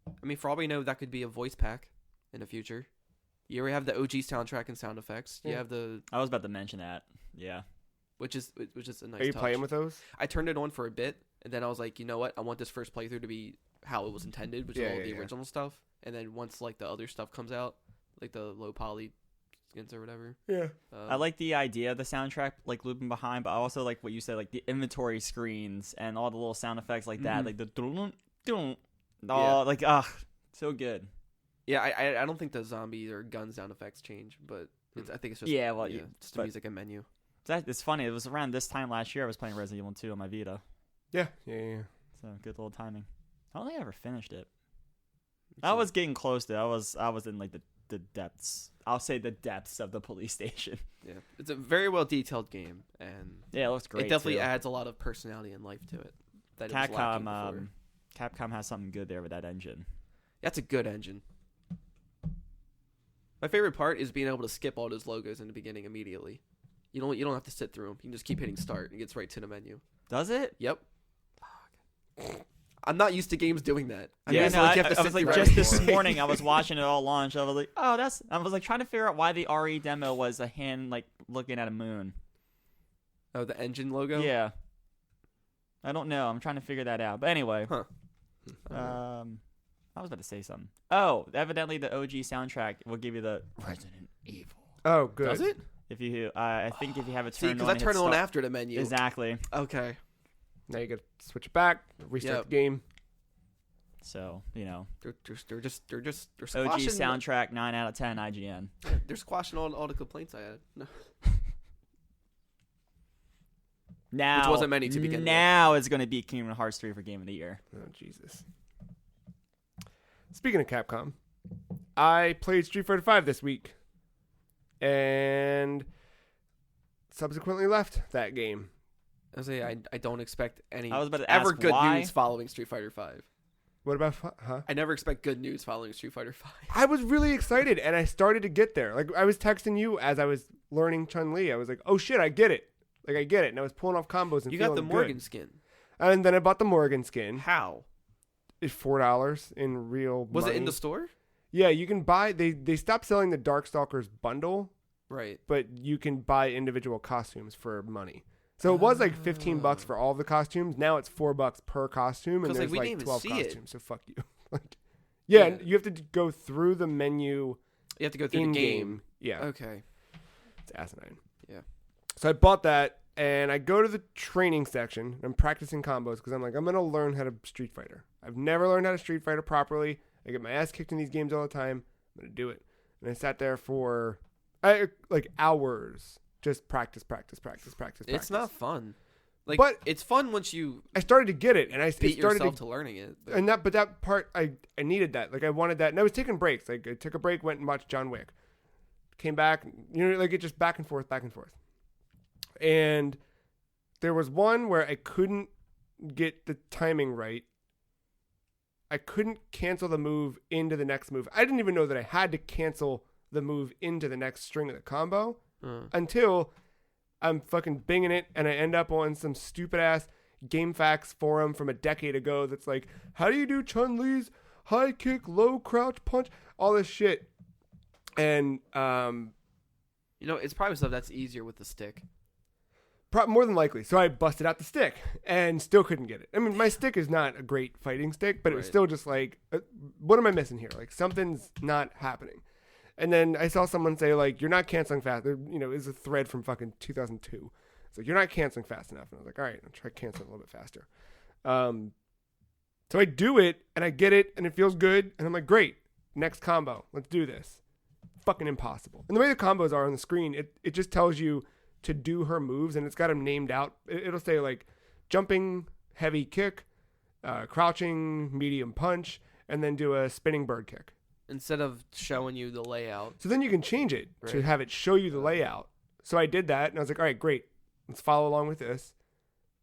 I mean, for all we know, that could be a voice pack in the future. You already have the OG soundtrack and sound effects. You have the... I was about to mention that. Yeah. Which is a nice Are you touch. playing with those? I turned it on for a bit, and then I was like, you know what? I want this first playthrough to be how it was intended, which is all the original stuff. And then once the other stuff comes out, the low poly skins or whatever. Yeah. I like the idea of the soundtrack looping behind, but I also like what you said, the inventory screens and all the little sound effects that, the dun dun. So good. Yeah, I don't think the zombie or gun sound effects change, but I think it's just just the music and menu. It's funny. It was around this time last year I was playing Resident Evil 2 on my Vita. Yeah. So good little timing. I don't think I ever finished it. I was getting close to it. I was in the depths. I'll say the depths of the police station. Yeah, it's a very well detailed game, and it looks great. It definitely too. adds a lot of personality and life to it. That Capcom has something good there with that engine. That's a good engine. My favorite part is being able to skip all those logos in the beginning immediately. You don't have to sit through them. You can just keep hitting start and it gets right to the menu. Does it? Yep. Fuck. I'm not used to games doing that. Just this morning I was watching it all launch. I was like, I was trying to figure out why the RE demo was a hand looking at a moon. Oh, the engine logo? Yeah. I don't know. I'm trying to figure that out. But anyway. Huh. I was about to say something. Oh, evidently the OG soundtrack will give you the Resident Evil. Oh, good. Does it? If you, I think if you have it turned on. See, because I turn it on after the menu. Exactly. Okay. Now you got to switch it back, restart the game. So, They're OG squashing soundtrack, 9 out of 10 IGN. They're squashing all the complaints I had. No. Now, which wasn't many to begin with. Now it's going to be Kingdom Hearts 3 for Game of the Year. Oh, Jesus. Speaking of Capcom, I played Street Fighter V this week and subsequently left that game. I don't expect any I was about to ever ask good why. news following Street Fighter V. What about, huh? I never expect good news following Street Fighter V. I was really excited, and I started to get there. Like, I was texting you as I was learning Chun-Li. I was like, oh, shit, I get it. Like, I get it. And I was pulling off combos and You feeling got the good. Morgan skin. And then I bought the Morgan skin. How? It's $4 in real Was money. it in the store? Yeah, you can buy... They stopped selling the Darkstalkers bundle, Right. but you can buy individual costumes for money. So it was like $15 for all of the costumes. Now it's $4 per costume, and 'Cause, there's we like didn't even 12 see it. costumes. So fuck you. Yeah, Yeah. you have to go through the menu You have to go through in the game. game. Yeah, Okay. it's asinine. Yeah. So I bought that, and I go to the training section. And I'm practicing combos because I'm like, I'm gonna learn how to Street Fighter. I've never learned how to Street Fighter properly. I get my ass kicked in these games all the time. I'm gonna do it. And I sat there for like hours, just practice. It's not fun. Like, But- it's fun once you I started to get it, and I beat started yourself to learning it. but- and that part I needed that. Like, I wanted that, and I was taking breaks. Like, I took a break, went and watched John Wick, came back, like, it just back and forth. And there was one where I couldn't get the timing right. I couldn't cancel the move into the next move. I didn't even know that I had to cancel the move into the next string of the combo until I'm fucking binging it, and I end up on some stupid ass GameFAQs forum from a decade ago that's like, how do you do Chun-Li's high kick, low crouch punch, all this shit. And it's probably stuff that's easier with the stick. more than likely. So I busted out the stick and still couldn't get it. I mean, my stick is not a great fighting stick, but it was Right. still just like, what am I missing here? Like, something's not happening. And then I saw someone say, like, you're not canceling fast. It's a thread from fucking 2002. It's like, you're not canceling fast enough. And I was like, all right, I'll try canceling a little bit faster. So I do it, and I get it, and it feels good. And I'm like, great, next combo. Let's do this. Fucking impossible. And the way the combos are on the screen, it just tells you to do her moves, and it's got them named out. It'll say, like, jumping, heavy kick, crouching, medium punch, and then do a spinning bird kick. Instead of showing you the layout. So then you can change it to Right. have it show you the layout. So I did that, and I was like, all right, great. Let's follow along with this.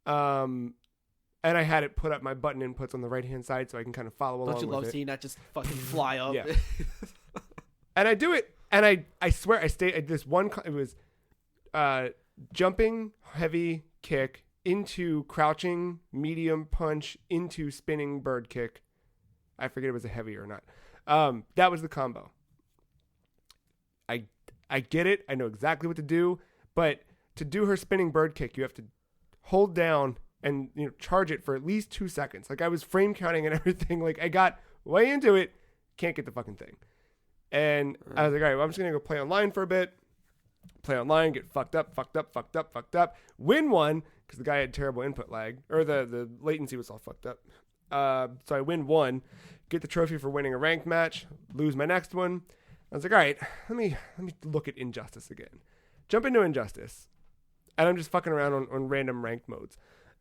And I had it put up my button inputs on the right-hand side so I can kind of follow along Don't you with love it. seeing that just fucking fly up? Yeah. And I do it, and I swear I stayed at this one. It was jumping, heavy kick, into crouching, medium punch, into spinning bird kick. I forget it was a heavy or not. That was the combo. I get it. I know exactly what to do. But to do her spinning bird kick, you have to hold down and charge it for at least 2 seconds. Like, I was frame counting and everything. Like, I got way into it. Can't get the fucking thing. And I was like, all right, well, I'm just going to go play online for a bit. Play online, get fucked up. Win one, because the guy had terrible input lag. Or the latency was all fucked up. So I win one. Get the trophy for winning a ranked match. Lose my next one. I was like, all right, let me look at Injustice again. Jump into Injustice. And I'm just fucking around on random ranked modes.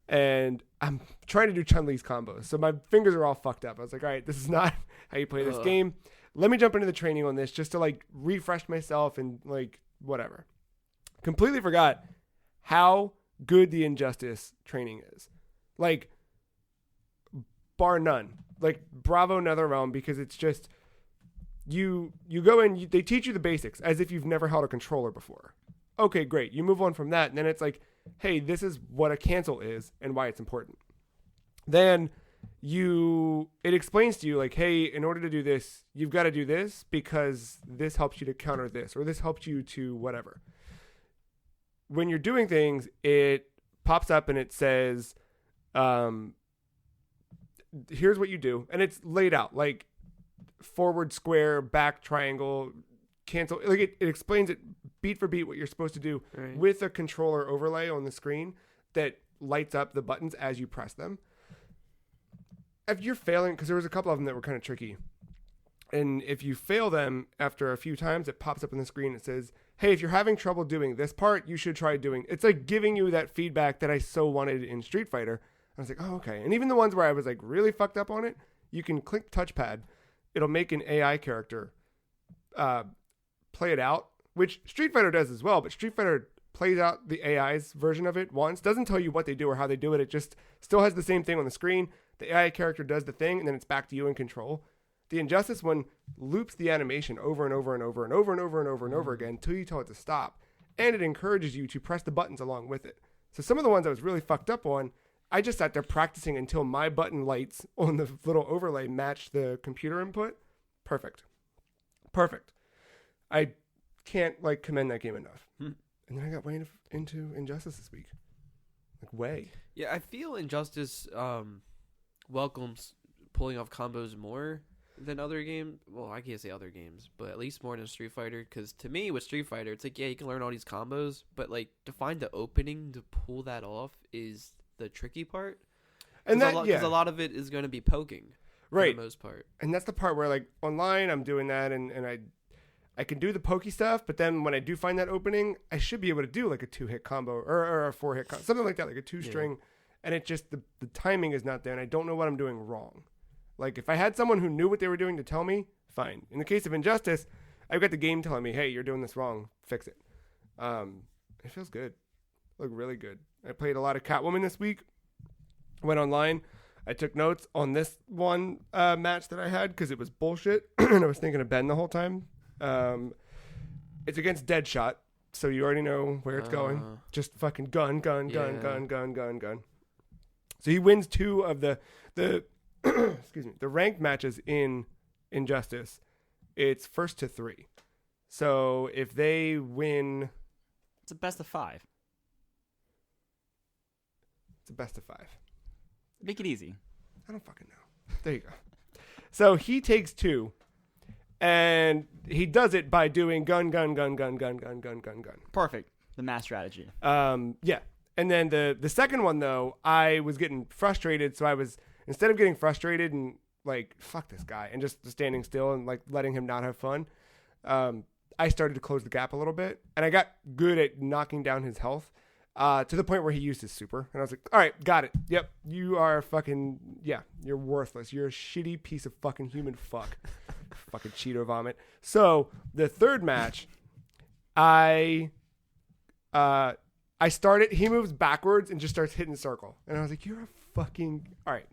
And I'm trying to do Chun-Li's combos. So my fingers are all fucked up. I was like, all right, this is not how you play this game. Let me jump into the training on this just to, like, refresh myself and, like, whatever. Completely forgot how good the Injustice training is. Like, bar none. Like, bravo NetherRealm, because it's just, you go in, they teach you the basics as if you've never held a controller before. Okay, great. You move on from that, and then it's like, hey, this is what a cancel is and why it's important. Then it explains to you, like, hey, in order to do this, you've got to do this because this helps you to counter this, or this helps you to whatever. When you're doing things, it pops up and it says, here's what you do. And it's laid out, like, forward square, back triangle, cancel. Like, it explains it beat for beat what you're supposed to do Right. with a controller overlay on the screen that lights up the buttons as you press them. If you're failing, because there was a couple of them that were kind of tricky, and if you fail them after a few times, it pops up on the screen. It says, hey, if you're having trouble doing this part, you should try doing. It's like giving you that feedback that I so wanted in Street Fighter. I was like, oh, okay. And even the ones where I was like really fucked up on it, you can click touchpad. It'll make an AI character play it out, which Street Fighter does as well, but Street Fighter plays out the AI's version of it once, doesn't tell you what they do or how they do it. It just still has the same thing on the screen. The AI character does the thing, and then it's back to you in control. The Injustice one loops the animation over and over and over and over and over and over and over again until you tell it to stop, and it encourages you to press the buttons along with it. So some of the ones I was really fucked up on, I just sat there practicing until my button lights on the little overlay matched the computer input. Perfect. I can't commend that game enough. And then I got way into Injustice this week. Way. Yeah, I feel Injustice welcomes pulling off combos more than other games. Well, I can't say other games, but at least more than Street Fighter. Because to me, with Street Fighter, it's like, yeah, you can learn all these combos, but to find the opening to pull that off is the tricky part. And because a lot of it is going to be poking, right? For the most part. And that's the part where online, I'm doing that, and I can do the pokey stuff, but then when I do find that opening, I should be able to do a 2-hit combo or a 4-hit combo, something like that, like a 2-string. And it just, the timing is not there, and I don't know what I'm doing wrong. If I had someone who knew what they were doing to tell me, fine. In the case of Injustice, I've got the game telling me, hey, you're doing this wrong, fix it. It feels good. Really good. I played a lot of Catwoman this week. Went online. I took notes on this one match that I had because it was bullshit, and I was thinking of Ben the whole time. It's against Deadshot, so you already know where it's going. Just fucking gun. So he wins 2 of the excuse me, the ranked matches in Injustice. It's 1st to 3. So if they win, it's a best of 5. It's a best of 5. Make it easy. I don't fucking know. There you go. So he takes 2. And he does it by doing gun. Perfect. The mass strategy. Yeah. And then the second one, though, I was getting frustrated. So I was, instead of getting frustrated and fuck this guy and just standing still and letting him not have fun, I started to close the gap a little bit. And I got good at knocking down his health to the point where he used his super. And I was like, all right, got it. Yep. You are fucking, you're worthless. You're a shitty piece of fucking human fuck. Fucking Cheeto vomit. So the third match, I started, he moves backwards and just starts hitting circle. And I was like, you're a fucking, all right.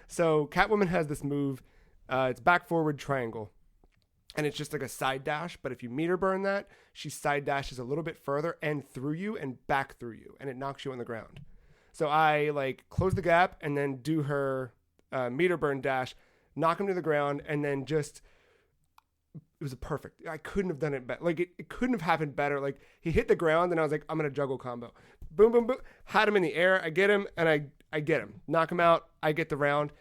So Catwoman has this move. It's back forward triangle. And it's just like a side dash. But if you meter burn that, she side dashes a little bit further and through you and back through you. And it knocks you on the ground. So I close the gap and then do her meter burn dash, knock him to the ground, and then just, it was perfect. I couldn't have done it better. It couldn't have happened better. He hit the ground and I was like, I'm going to juggle combo. Boom, boom, boom. Had him in the air. I get him and I get him. Knock him out. I get the round.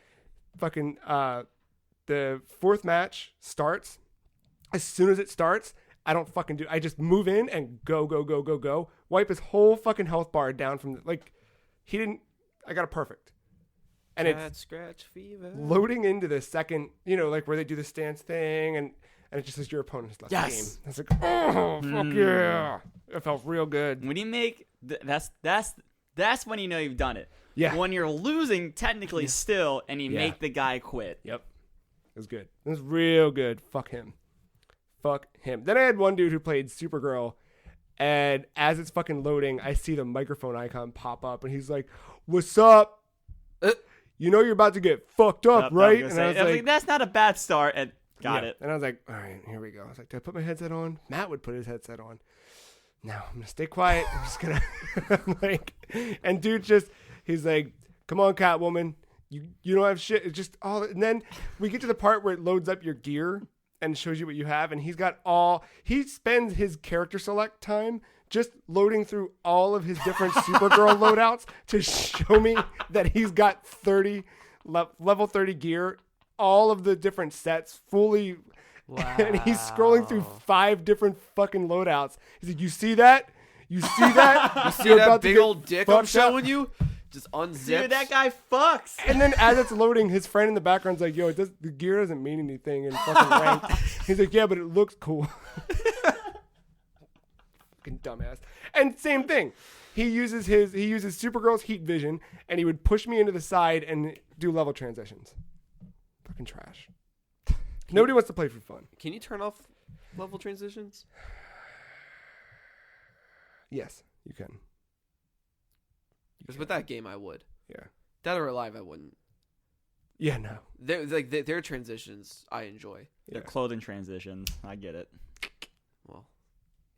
Fucking, the fourth match starts. As soon as it starts, I don't fucking do, I just move in and go. Wipe his whole fucking health bar down from he didn't, I got a perfect. And it's scratch fever. Loading into the second, where they do the stance thing and it just says your opponent has left the game. I was like, oh, fuck yeah. It felt real good. When you make, that's when you know you've done it. Yeah. When you're losing technically still and you make the guy quit. Yep. It was good. It was real good. Fuck him. Then I had one dude who played Supergirl, and as it's fucking loading, I see the microphone icon pop up, and he's like, what's up? You know you're about to get fucked up, right? And I was like, that's not a bad start. And got it. And I was like, all right, here we go. I was like, do I put my headset on? Matt would put his headset on. No, I'm going to stay quiet. I'm just going to, and dude he's like, come on, Catwoman. You don't have shit. It's just all, and then we get to the part where it loads up your gear and shows you what you have. And he spends his character select time just loading through all of his different Supergirl loadouts to show me that he's got level 30 gear, all of the different sets fully. Wow. And he's scrolling through 5 different fucking loadouts. He's like, you see that? You see that? You see that big old dick I'm showing you? just unzips. Dude, that guy fucks. And then as it's loading, his friend in the background's like, yo, the gear doesn't mean anything in fucking ranked. He's like, yeah, but it looks cool. Fucking dumbass. And same thing. He uses Supergirl's heat vision, and he would push me into the side and do level transitions. Fucking trash. Nobody wants to play for fun. Can you turn off level transitions? Yes, you can. Because with that game, I would. Yeah. Dead or Alive, I wouldn't. Yeah, no. Their transitions, I enjoy. Yeah. Their clothing transitions. I get it. Well,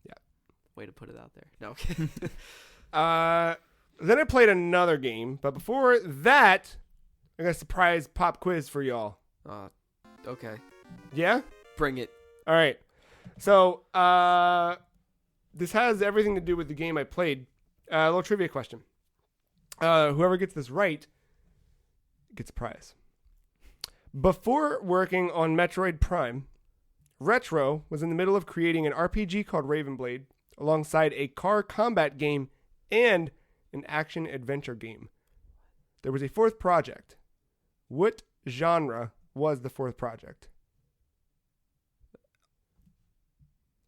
yeah. Way to put it out there. No, okay. Then I played another game, but before that, I got a surprise pop quiz for y'all. Okay. Yeah? Bring it. All right. So, this has everything to do with the game I played. A little trivia question. Whoever gets this right gets a prize. Before working on Metroid Prime, Retro was in the middle of creating an RPG called Ravenblade alongside a car combat game and an action-adventure game. There was a fourth project. What genre was the fourth project?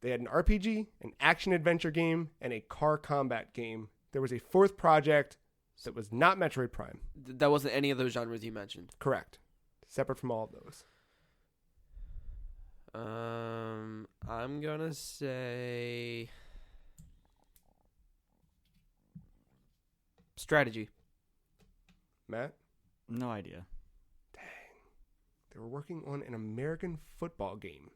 They had an RPG, an action-adventure game, and a car combat game. There was a fourth project that was not Metroid Prime. That wasn't any of those genres you mentioned. Correct. Separate from all of those. I'm gonna say strategy. Matt? No idea. They were working on an American football game.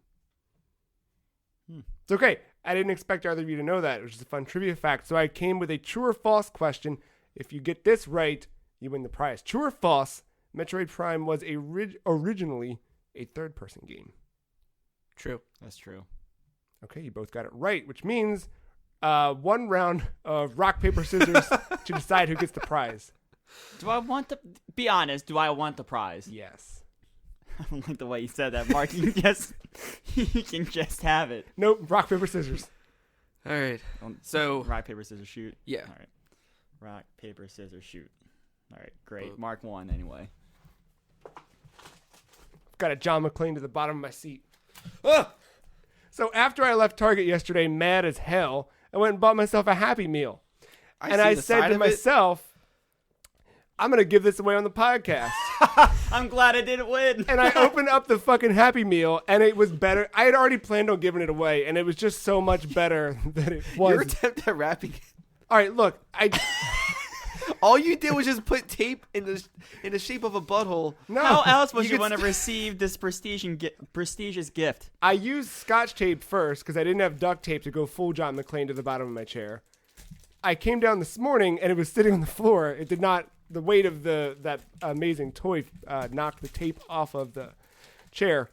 Hmm. It's okay. I didn't expect either of you to know that. It was just a fun trivia fact. So I came with a true or false question. If you get this right, you win the prize. True or false, Metroid Prime was originally a third-person game. True. That's true. Okay, you both got it right, which means one round of rock, paper, scissors to decide who gets the prize. Do I want to be honest? Do I want the prize? Yes. I don't like the way you said that, Mark. You can just have it. Nope, rock, paper, scissors. All right. So rock, paper, scissors, shoot. yeah. All right. Rock, paper, scissors, shoot. All right, great. Mark won anyway. Got a John McClane to the bottom of my seat. Ah! So after I left Target yesterday, mad as hell, I went and bought myself a Happy Meal. I said to myself, I'm going to give this away on the podcast. I'm glad I didn't win. And I opened up the fucking Happy Meal, and it was better. I had already planned on giving it away, and it was just so much better that it was. Your attempt at wrapping it. All right, look. All you did was just put tape in the shape of a butthole. No. How else would you could want to receive this prestigious gift? I used Scotch tape first because I didn't have duct tape to go full John McClane to the bottom of my chair. I came down this morning, and it was sitting on the floor. It did not. The weight of that amazing toy knocked the tape off of the chair.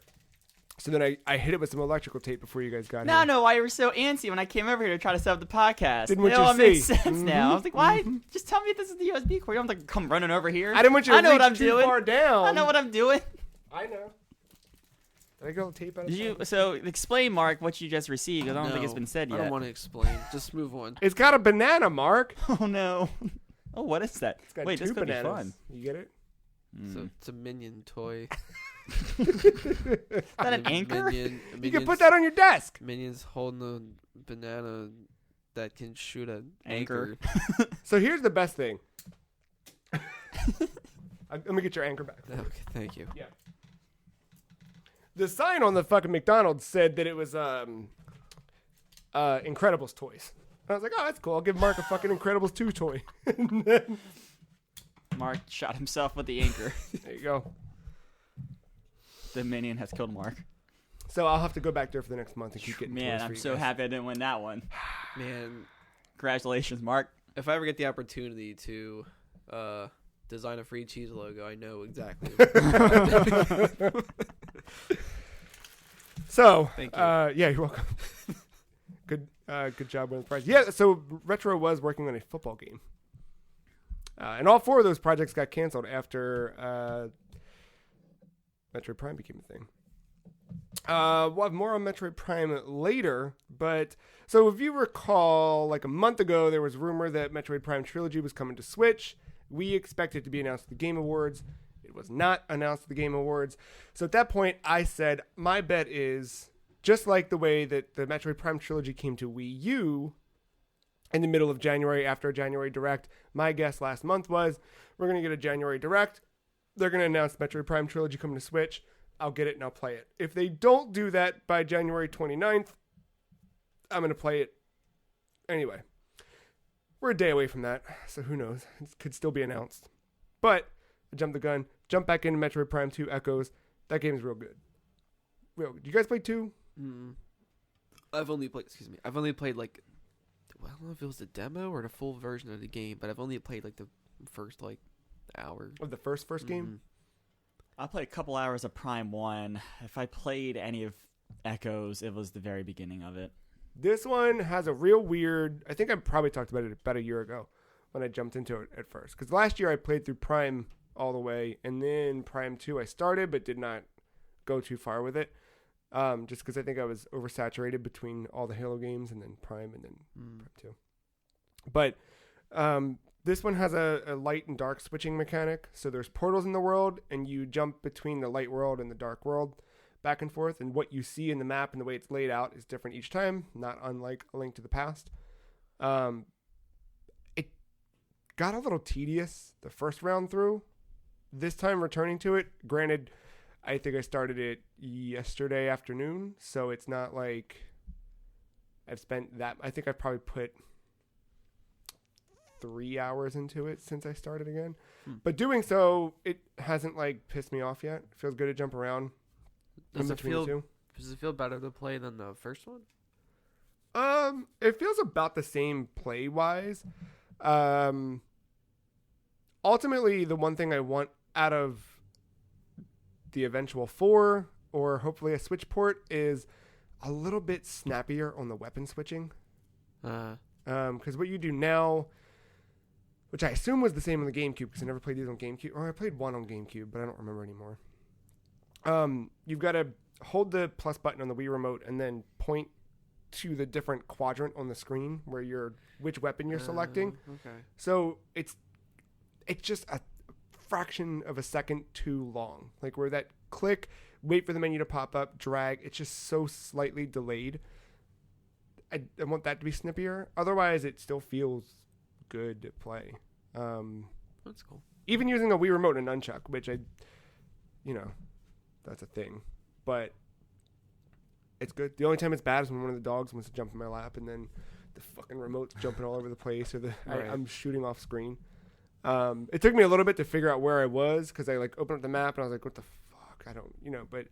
So then I hit it with some electrical tape before you guys got here. No, why you were so antsy when I came over here to try to set up the podcast. Didn't want it you all to makes see. sense now. I was like, why? Just tell me this is the USB cord. You don't have to come running over here. I didn't want you to I know reach what I'm too doing. far down. I know what I'm doing. I know. Did I go tape out of something? So explain, Mark, what you just received. I don't think it's been said yet. I don't want to explain. Just move on. It's got a banana, Mark. Oh no. Oh, what is that? It's got Wait, two this could bananas. be fun. You get it? So it's a minion toy. Is that an anchor? You can put that on your desk. Minions holding a banana that can shoot an Anchor. anchor. So here's the best thing. Let me get your anchor back. Okay, thank you. Yeah. The sign on the fucking McDonald's said that it was Incredibles toys. And I was like, oh, that's cool. I'll give Mark a fucking Incredibles 2 toy. And then, Mark shot himself with the anchor. there you go. The minion has killed Mark. So I'll have to go back there for the next month and keep getting Man, toys for I'm you so guys. happy I didn't win that one. Man, Congratulations, Mark. if I ever get the opportunity to design a free cheese logo, I know exactly. So, Thank you. yeah, you're welcome. Good job winning the prize. Yeah, so Retro was working on a football game. And all 4 of those projects got canceled after Metroid Prime became a thing. We'll have more on Metroid Prime later, but so if you recall, like a month ago, there was rumor that Metroid Prime Trilogy was coming to Switch, We expect it to be announced at the Game Awards. It was not announced at the Game Awards. So at that point, I said, my bet is, just like the way that the Metroid Prime trilogy came to Wii U in the middle of January after a January Direct, my guess last month was, we're going to get a January Direct. They're going to announce Metroid Prime trilogy coming to Switch. I'll get it and I'll play it. If they don't do that by January 29th, I'm going to play it anyway. We're a day away from that, so who knows? It could still be announced. But I jumped the gun, jumped back into Metroid Prime 2 Echoes. That game's real good. Real good. You guys play 2? I've only played like, well, I don't know if it was the demo or the full version of the game, but I've only played like the first like hour Of the first game? I played a couple hours of Prime 1. If I played any of Echoes, it was the very beginning of it. This one has a real weird... I think I probably talked about it about a year ago when I jumped into it at first. Because last year I played through Prime all the way, and then Prime 2 I started but did not go too far with it. Just because I think I was oversaturated between all the Halo games and then Prime and then Prime 2. But this one has a light and dark switching mechanic. So there's portals in the world, and you jump between the light world and the dark world back and forth. And what you see in the map and the way it's laid out is different each time, not unlike A Link to the Past. It got a little tedious the first round through. This time returning to it, granted, I think I started it yesterday afternoon, so it's not like I've spent that. I think I've probably put 3 hours into it since I started again. But doing so, it hasn't like pissed me off yet. It feels good to jump around. Does it feel better to play than the first one? It feels about the same play wise. Ultimately, the one thing I want out of the eventual 4 or hopefully a Switch port is a little bit snappier on the weapon switching. Because what you do now, which I assume was the same on the GameCube because I never played these on GameCube. Or I played one on GameCube, but I don't remember anymore. You've got to hold the plus button on the Wii remote and then point to the different quadrant on the screen where which weapon you're selecting. Okay. So it's just a fraction of a second too long. Like where that click, wait for the menu to pop up, drag, it's just so slightly delayed. I want that to be snippier. Otherwise, it still feels good to play. That's cool. Even using a Wii remote and nunchuck, which that's a thing. But it's good. The only time it's bad is when one of the dogs wants to jump in my lap and then the fucking remote's jumping all over the place or I'm shooting off screen. It took me a little bit to figure out where I was because I like opened up the map and I was like, what the fuck? I don't, but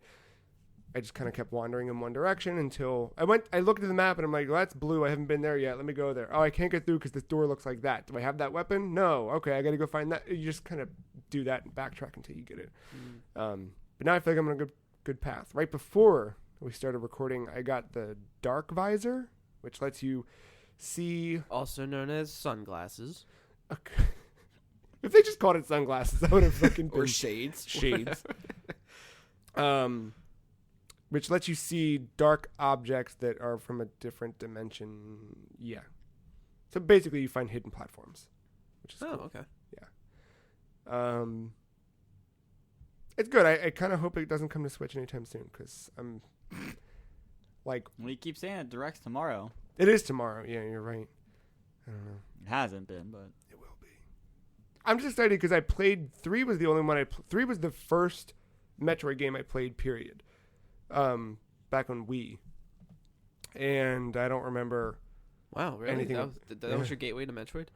I just kind of kept wandering in one direction until I looked at the map and I'm like, well, that's blue. I haven't been there yet. Let me go there. Oh, I can't get through because this door looks like that. Do I have that weapon? No. Okay, I got to go find that. You just kind of do that and backtrack until you get it. But now I feel like I'm on a good path. Right before we started recording, I got the dark visor, which lets you see. Also known as sunglasses. Okay. If they just called it sunglasses, I would have fucking or shades. Shades. Which lets you see dark objects that are from a different dimension. Yeah. So basically, you find hidden platforms, which is cool. Okay. Yeah. It's good. I kind of hope it doesn't come to Switch anytime soon because I'm like. Well, you keep saying it directs tomorrow. It is tomorrow. Yeah, you're right. I don't know. It hasn't been, but it will be. I'm just excited because I played 3 was the only one 3 was the first Metroid game I played. Period. Back on Wii, and I don't remember. Wow, really? Anything that was your gateway to Metroid?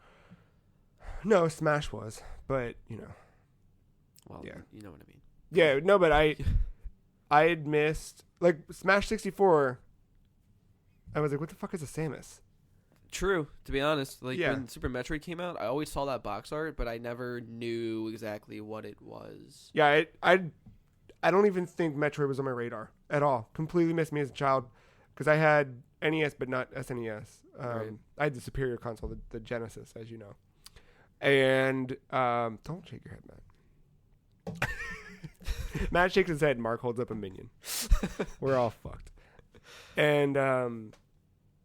No, Smash was, but Well, yeah, you know what I mean. Yeah, no, but I had missed like Smash 64. I was like, what the fuck is a Samus? True, to be honest. Like when Super Metroid came out, I always saw that box art, but I never knew exactly what it was. Yeah, I don't even think Metroid was on my radar at all. Completely missed me as a child because I had NES but not SNES. Right. I had the superior console, the Genesis, as you know. And don't shake your head, Matt. Matt shakes his head. Marc holds up a minion. We're all fucked. And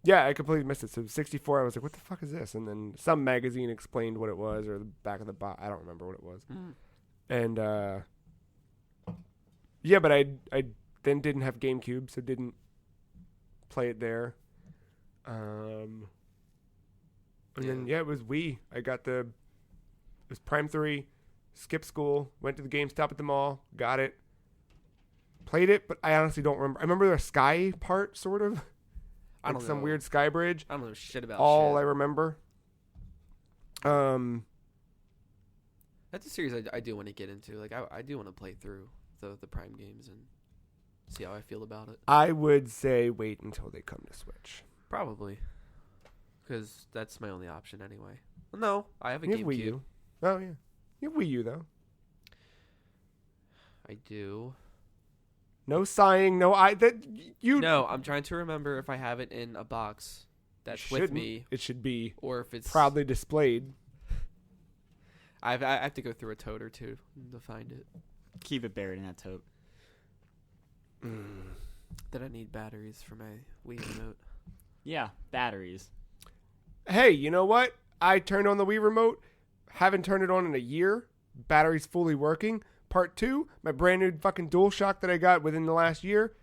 Yeah, I completely missed it. So 64, I was like, what the fuck is this? And then some magazine explained what it was, or the back of the box. I don't remember what it was. And yeah, but I then didn't have GameCube, so didn't play it there. And then it was Wii. I got it was Prime 3, skipped school, went to the GameStop at the mall, got it, played it, but I honestly don't remember. I remember the sky part, sort of. I don't know. Some weird sky bridge. I don't know shit about All shit. I remember. That's a series I do want to get into. Like, I do want to play through the Prime games and see how I feel about it. I would say wait until they come to Switch. Probably. Because that's my only option anyway. Well, no, I have a You have Wii GameCube. U. Oh, yeah. You have Wii U, though. I do. No sighing, no No, I'm trying to remember if I have it in a box that's with me, It should be or if it's proudly displayed. I have to go through a tote or two to find it. Keep it buried in that tote. Then I need batteries for my Wii remote. Yeah, batteries. Hey, you know what? I turned on the Wii remote. Haven't turned it on in a year. Battery's fully working. Part 2, my brand new fucking DualShock that I got within the last year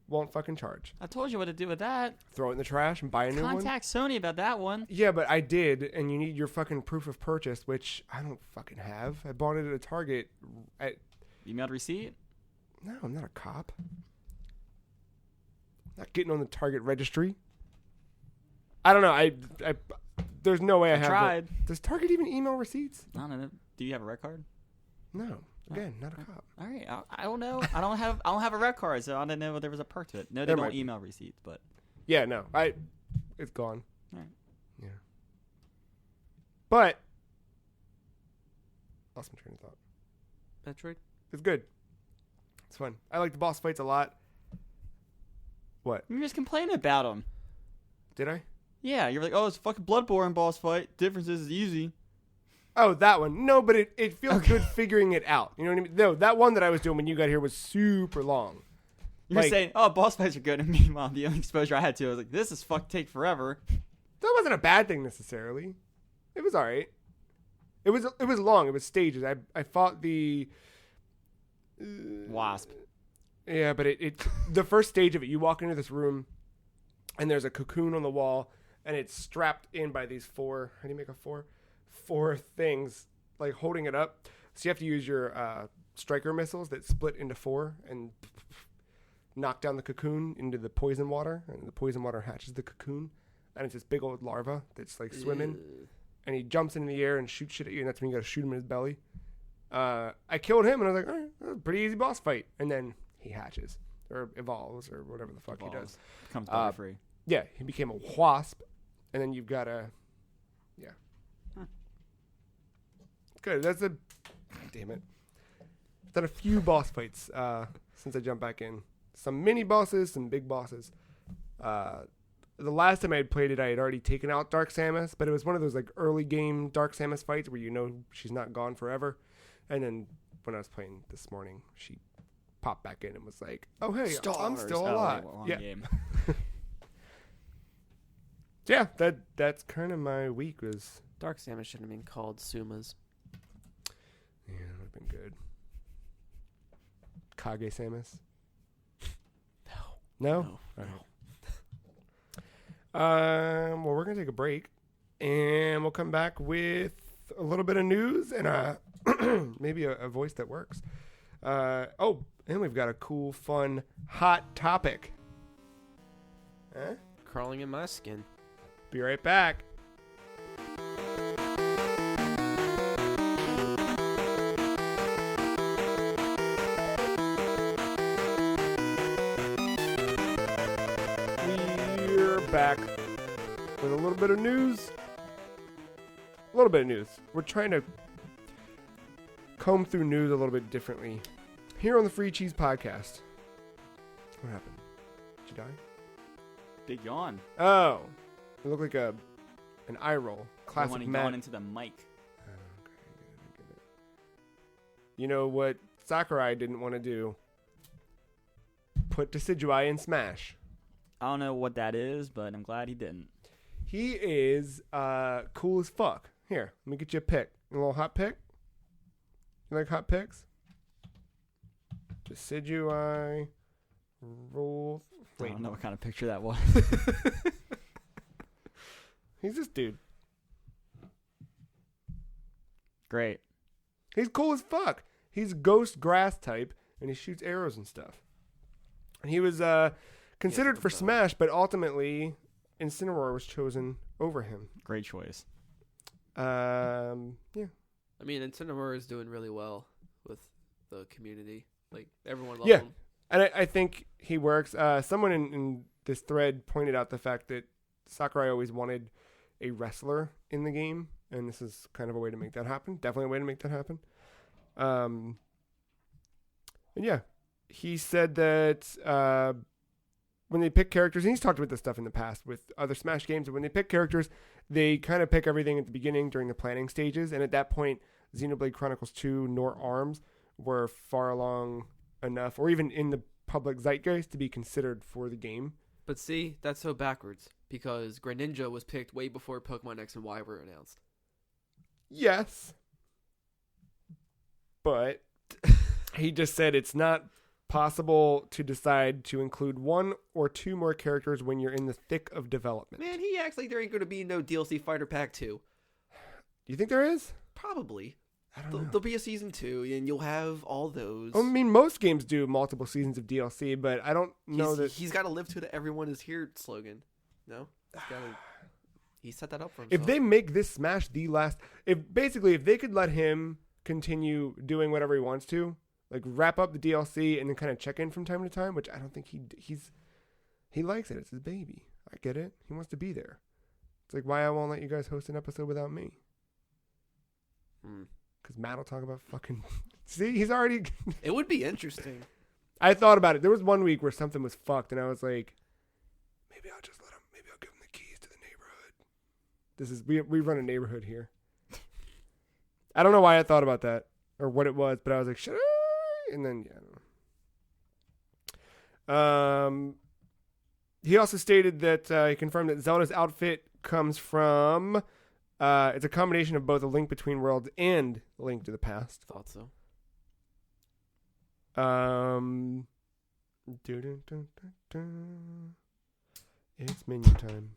won't fucking charge. I told you what to do with that. Throw it in the trash and buy a new one. Contact Sony about that one. Yeah, but I did, and you need your fucking proof of purchase, which I don't fucking have. I bought it at a Target. Emailed receipt? No, I'm not a cop. Not getting on the Target registry. I don't know. I there's no way I have tried. Does Target even email receipts? I don't know. Do you have a red card? No. Again, not a cop. All right. I don't know. I don't have a red card, so I didn't know there was a perk to it. No, they There don't might be. email receipts, but Yeah, no. It's gone. all right. Yeah. But lost my train of thought. Metroid? It's good. It's fun. I like the boss fights a lot. What? You were just complaining about them. Did I? Yeah, you're like, oh, it's a fucking Bloodborne boss fight. Difference is it's easy. Oh, that one. No, but it feels good figuring it out. You know what I mean? No, that one that I was doing when you got here was super long. You're Like- saying, oh, boss fights are good, and meanwhile, the only exposure I had to, I was like, this is take forever. That wasn't a bad thing necessarily. It was all right. It was long. It was stages. I fought the Wasp. Yeah, but it the first stage of it, you walk into this room, and there's a cocoon on the wall, and it's strapped in by these four. How do you make a four? Four things like holding it up. So you have to use your striker missiles that split into four and knock down the cocoon into the poison water, and the poison water hatches the cocoon, and it's this big old larva that's like swimming, and he jumps in the air and shoots shit at you, and that's when you got to shoot him in his belly. I killed him, and I was like, all right, that was a pretty easy boss fight, and then he hatches or evolves or whatever the fuck he does. Becomes butterfree. Yeah, he became a wasp, and then you've got a good. That's a damn it. Done a few boss fights since I jumped back in. Some mini bosses, some big bosses. The last time I had played it, I had already taken out Dark Samus, but it was one of those like early game Dark Samus fights where you know she's not gone forever. And then when I was playing this morning, she popped back in and was like, "Oh hey, I'm still alive." Yeah, Game. yeah. That's kind of my week was. Dark Samus should have been called Sumas. Yeah, that would have been good. Kage Samus. No. No. All right. Well, we're gonna take a break, and we'll come back with a little bit of news and maybe a voice that works. And we've got a cool, fun, hot topic. Huh? Crawling in my skin. Be right back. We're back with a little bit of news. A little bit of news. We're trying to comb through news a little bit differently here on the Free Cheese Podcast. What happened? Did you die? Big yawn. Oh, it looked like an eye roll. Classic Yawn Matt. into the mic. Okay, I get it. You know what Sakurai didn't want to do? Put Decidueye in Smash. I don't know what that is, but I'm glad he didn't. He is cool as fuck. Here, let me get you a pick. A little hot pick. You like hot picks? Decidui roll. I don't know what kind of picture that was. He's this dude. Great. He's cool as fuck. He's ghost grass type, and he shoots arrows and stuff. And he was considered for Smash, but ultimately Incineroar was chosen over him. Great choice. Yeah. I mean, Incineroar is doing really well with the community. Like, everyone loves Yeah. him. And I think he works. Someone in this thread pointed out the fact that Sakurai always wanted a wrestler in the game, and this is kind of a way to make that happen. Definitely a way to make that happen. And yeah, he said that when they pick characters, and he's talked about this stuff in the past with other Smash games, when they pick characters, they kind of pick everything at the beginning during the planning stages, and at that point, Xenoblade Chronicles 2 nor ARMS were far along enough, or even in the public zeitgeist, to be considered for the game. But see, that's so backwards, because Greninja was picked way before Pokemon X and Y were announced. Yes. But he just said it's not possible to decide to include one or two more characters when you're in the thick of development. Man, he acts like there ain't going to be no DLC Fighter Pack 2. Do you think there is? Probably. I don't know. There'll be a season 2, and you'll have all those. I mean, most games do multiple seasons of DLC, but I don't know that... He's got to live to the "everyone is here" slogan. No? He set that up for himself. If they make this Smash the last... If they could let him continue doing whatever he wants to, like wrap up the DLC and then kind of check in from time to time, which I don't think he likes it. It's his baby. I get it. He wants to be there. It's like, why I won't let you guys host an episode without me? Because Matt will talk about fucking... See, he's already... It would be interesting. I thought about it. There was one week where something was fucked, and I was like, maybe I'll just let him... Maybe I'll give him the keys to the neighborhood. We run a neighborhood here. I don't know why I thought about that, or what it was, but I was like, should I? And then, yeah, I don't know. He also stated that he confirmed that Zelda's outfit comes from... it's a combination of both A Link Between Worlds and A Link to the Past. Thought so. It's menu time.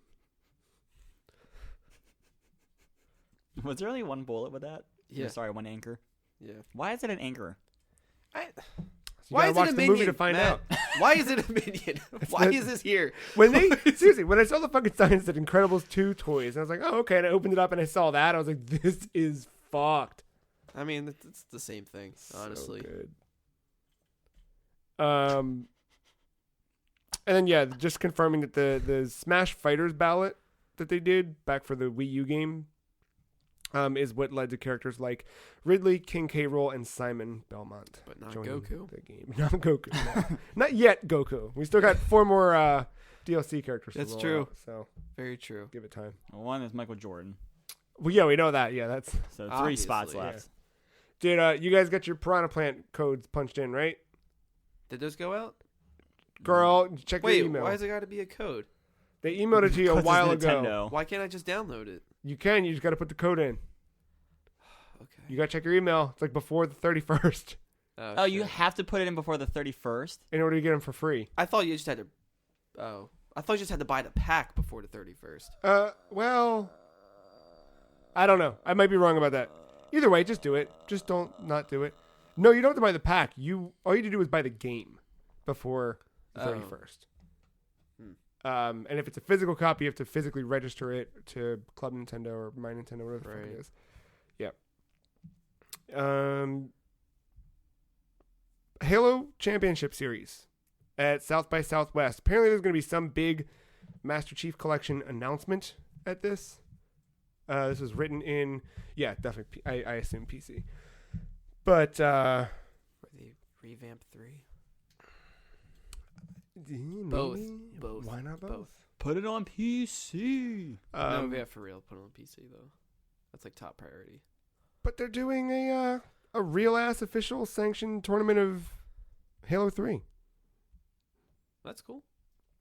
Was there only one bullet with that? Yeah. Oh, sorry, one anchor. Yeah. Why is it an anchor? So Why you is gotta watch it a the minion, movie to find Matt? out. Why is it a minion? Why is this here? When I saw the fucking signs that Incredibles 2 toys, and I was like, oh, okay. And I opened it up and I saw that. I was like, this is fucked. I mean, it's the same thing, honestly. So good. And then, yeah, just confirming that the Smash Fighters ballot that they did back for the Wii U game is what led to characters like Ridley, King K. Rool, and Simon Belmont. But not joining Goku. the game. Not Goku. No. Not yet Goku. We still got 4 more DLC characters to That's roll true. out, so Very true. give it time. Well, one is Michael Jordan. Well, yeah, we know that. Yeah, that's... So 3 Obviously, spots yeah. left. Did you guys get your Piranha Plant codes punched in, right? Did those go out? Girl, check Wait, your email. why has it got to be a code? They emailed it to you a Because it's while ago. Nintendo. Why can't I just download it? You can. You just got to put the code in. Okay. You got to check your email. It's like before the 31st Oh, you shit. have to put it in before the 31st? in order to get them for free. I thought you just had to. Oh, I thought you just had to buy the pack before the 31st. Well, I don't know. I might be wrong about that. Either way, just do it. Just don't not do it. No, you don't have to buy the pack. All you need to do is buy the game before the 31st. And if it's a physical copy, you have to physically register it to Club Nintendo or My Nintendo, whatever the fuck Right. it is. Yep. Halo Championship Series at South by Southwest. Apparently, there's going to be some big Master Chief Collection announcement at this. This was written in, yeah, definitely. I assume PC, but Or the revamp 3. Both. maybe? Both. Why not both? Both. Put it on PC. No, yeah, for real. Put it on PC though. That's like top priority. But they're doing a real ass official sanctioned tournament of Halo 3. That's cool.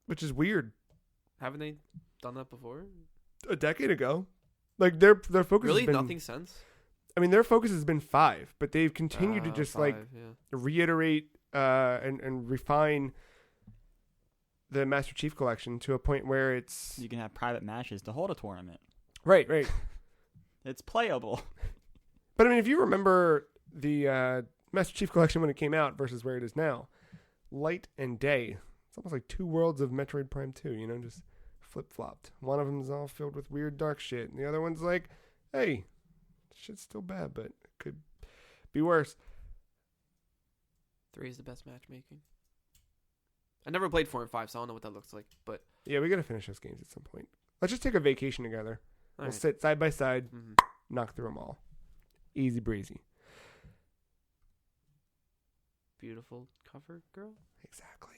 which is weird. Haven't they done that before? A decade ago, like their focus Really, has been, nothing since. I mean, their focus has been 5, but they've continued to just 5, yeah. reiterate and refine the Master Chief Collection to a point where it's You can have private matches to hold a tournament. right. It's playable. But I mean, if you remember the Master Chief Collection when it came out versus where it is now, light and day. It's almost like 2 worlds of Metroid Prime 2, you know, just flip-flopped. One of them's all filled with weird dark shit, and the other one's like, hey, shit's still bad, but it could be worse. 3 is the best matchmaking. I never played 4 and 5, so I don't know what that looks like. But Yeah, we gotta finish those games at some point. Let's just take a vacation together. all We'll right. sit side by side, Mhm. knock through them all. Easy breezy. Beautiful cover, girl. Exactly.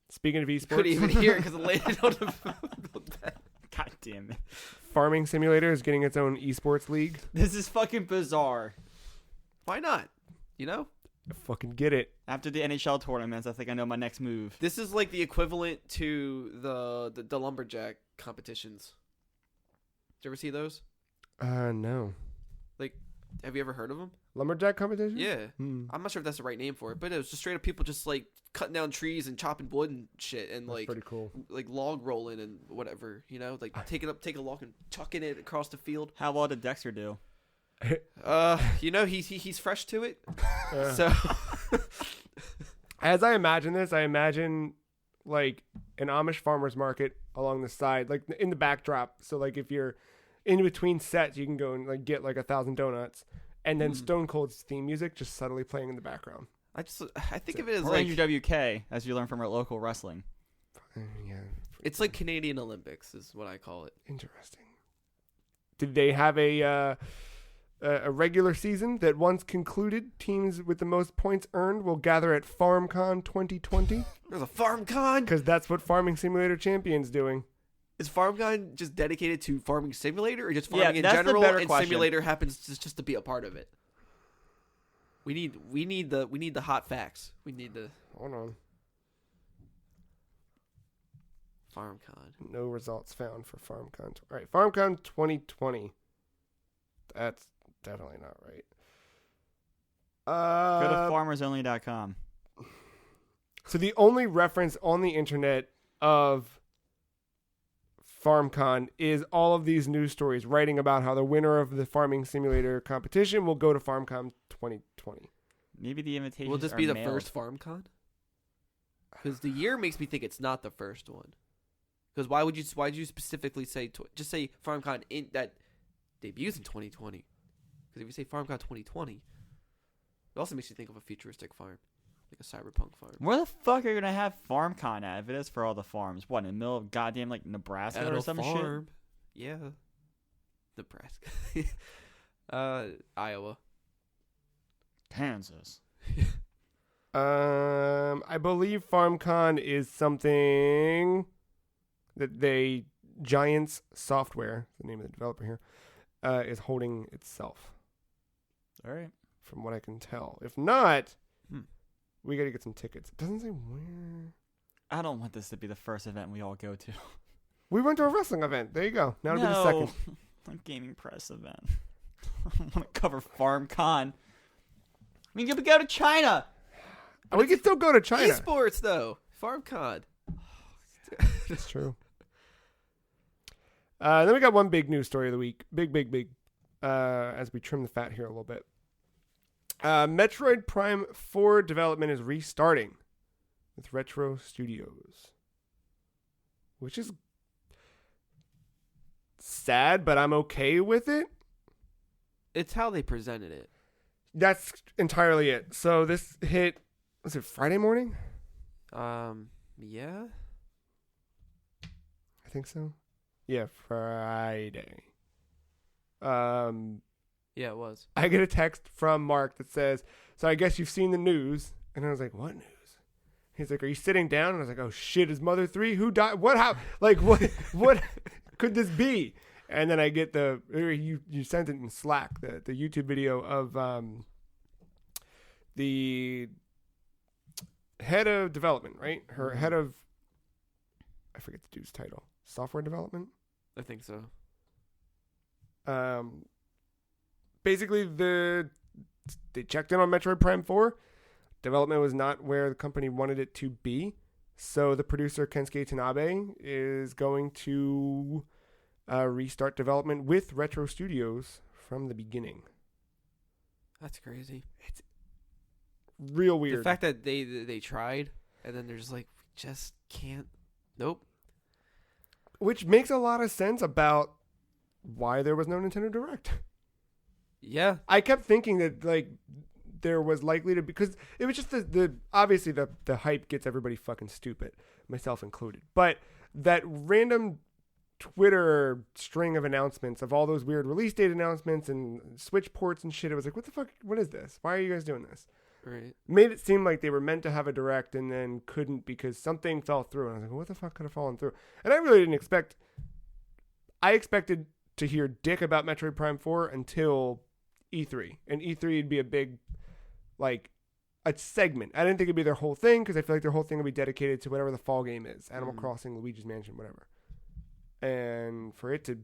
Speaking of esports, Couldn't even hear it because it landed on the bed. God damn it. Farming Simulator is getting its own esports league. This is fucking bizarre. Why not? You know, I fucking get it. After the NHL tournaments, I think I know my next move. this is like the equivalent to the lumberjack competitions. Did you ever see those? No. Have you ever heard of them? Lumberjack competition? Yeah. Hmm. I'm not sure if that's the right name for it, but it was just straight up people just like cutting down trees and chopping wood and shit and That's like pretty cool. log rolling and whatever, you know, like take a log and chucking it across the field. How well did Dexter do? You know, he's fresh to it. Uh, So as I imagine this, I imagine like an Amish farmer's market along the side, like in the backdrop. So like if you're in between sets, you can go and like get like 1,000 donuts, and then Stone Cold's theme music just subtly playing in the background. I think of it as Or like NUWK, as you learn from our local wrestling. Yeah, it's like Canadian Olympics is what I call it. interesting. Did they have a regular season that once concluded? Teams with the most points earned will gather at FarmCon 2020 There's a FarmCon. because that's what Farming Simulator Champions doing. Is FarmCon just dedicated to Farming Simulator, or just Yeah, farming in that's the general? better And question. Simulator happens just to be a part of it. We need the hot facts. We need the Hold on. FarmCon. No results found for FarmCon. All right, FarmCon 2020. That's definitely not right. Go to farmersonly.com. So the only reference on the internet of FarmCon is all of these news stories writing about how the winner of the Farming Simulator competition will go to FarmCon 2020. Maybe the invitations Will this are be the mailed. first FarmCon? Because the year makes me think it's not the first one. Because why would you specifically say just say FarmCon that debuts in 2020? Because if you say FarmCon 2020, it also makes you think of a futuristic farm, like a cyberpunk farm. Where the fuck are you gonna have FarmCon at if it is for all the farms? What, in the middle of goddamn like Nebraska At or a some shit? farm. Yeah, Nebraska, Iowa. Kansas. I believe FarmCon is something that Giants Software, the name of the developer here, is holding itself, All right. from what I can tell. If not, Hmm. we got to get some tickets. It doesn't say where. I don't want this to be the first event we all go to. We went to a wrestling event. There you go. Now it'll be the second. A gaming press event. I want to cover FarmCon. I mean, you could go to China. And we can still go to China. eSports though, FarmCon. That's true. Then we got one big news story of the week. Big. As we trim the fat here a little bit. Metroid Prime 4 development is restarting with Retro Studios. Which is sad, but I'm okay with it. It's how they presented it. That's entirely it. So this hit, was it Friday morning? Yeah. I think so. Yeah, Friday. Yeah, it was. I get a text from Marc that says, so I guess you've seen the news. And I was like, what news? He's like, are you sitting down? And I was like, oh shit, is Mother 3? Who died? What? How? Like, what could this be? And then I get you sent it in Slack, the YouTube video of the head of development, right? Her head of, I forget the dude's title, software development. I think so. Basically, they checked in on Metroid Prime 4. Development was not where the company wanted it to be. So the producer, Kensuke Tanabe, is going to restart development with Retro Studios from the beginning. That's crazy. It's real weird. The fact that they tried, and then they're just like, we just can't. Nope. Which makes a lot of sense about why there was no Nintendo Direct. Yeah. I kept thinking that, like, there was likely to be, because it was just the obviously the hype gets everybody fucking stupid, myself included. But that random Twitter string of announcements of all those weird release date announcements and Switch ports and shit, it was like, what the fuck? What is this? Why are you guys doing this? Right. Made it seem like they were meant to have a Direct and then couldn't because something fell through. And I was like, well, what the fuck could have fallen through? And I really didn't expect. I expected to hear dick about Metroid Prime 4 until E3, and E3 would be a big, like, a segment. I didn't think it'd be their whole thing because I feel like their whole thing would be dedicated to whatever the fall game is, Animal Crossing, Luigi's Mansion, whatever. And for it to,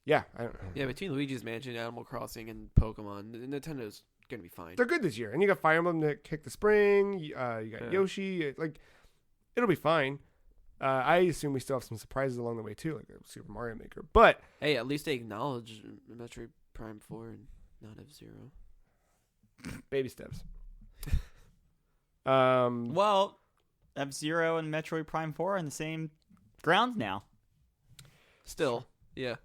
yeah, I don't know. Yeah, between Luigi's Mansion, Animal Crossing, and Pokemon, Nintendo's gonna be fine. They're good this year, and you got Fire Emblem to kick the spring. You got Yoshi, like, it'll be fine. I assume we still have some surprises along the way too, like a Super Mario Maker. But hey, at least they acknowledge Metroid Prime 4 and not F-Zero. Baby steps. Well, F-Zero and Metroid Prime 4 are in the same ground now. Still, yeah.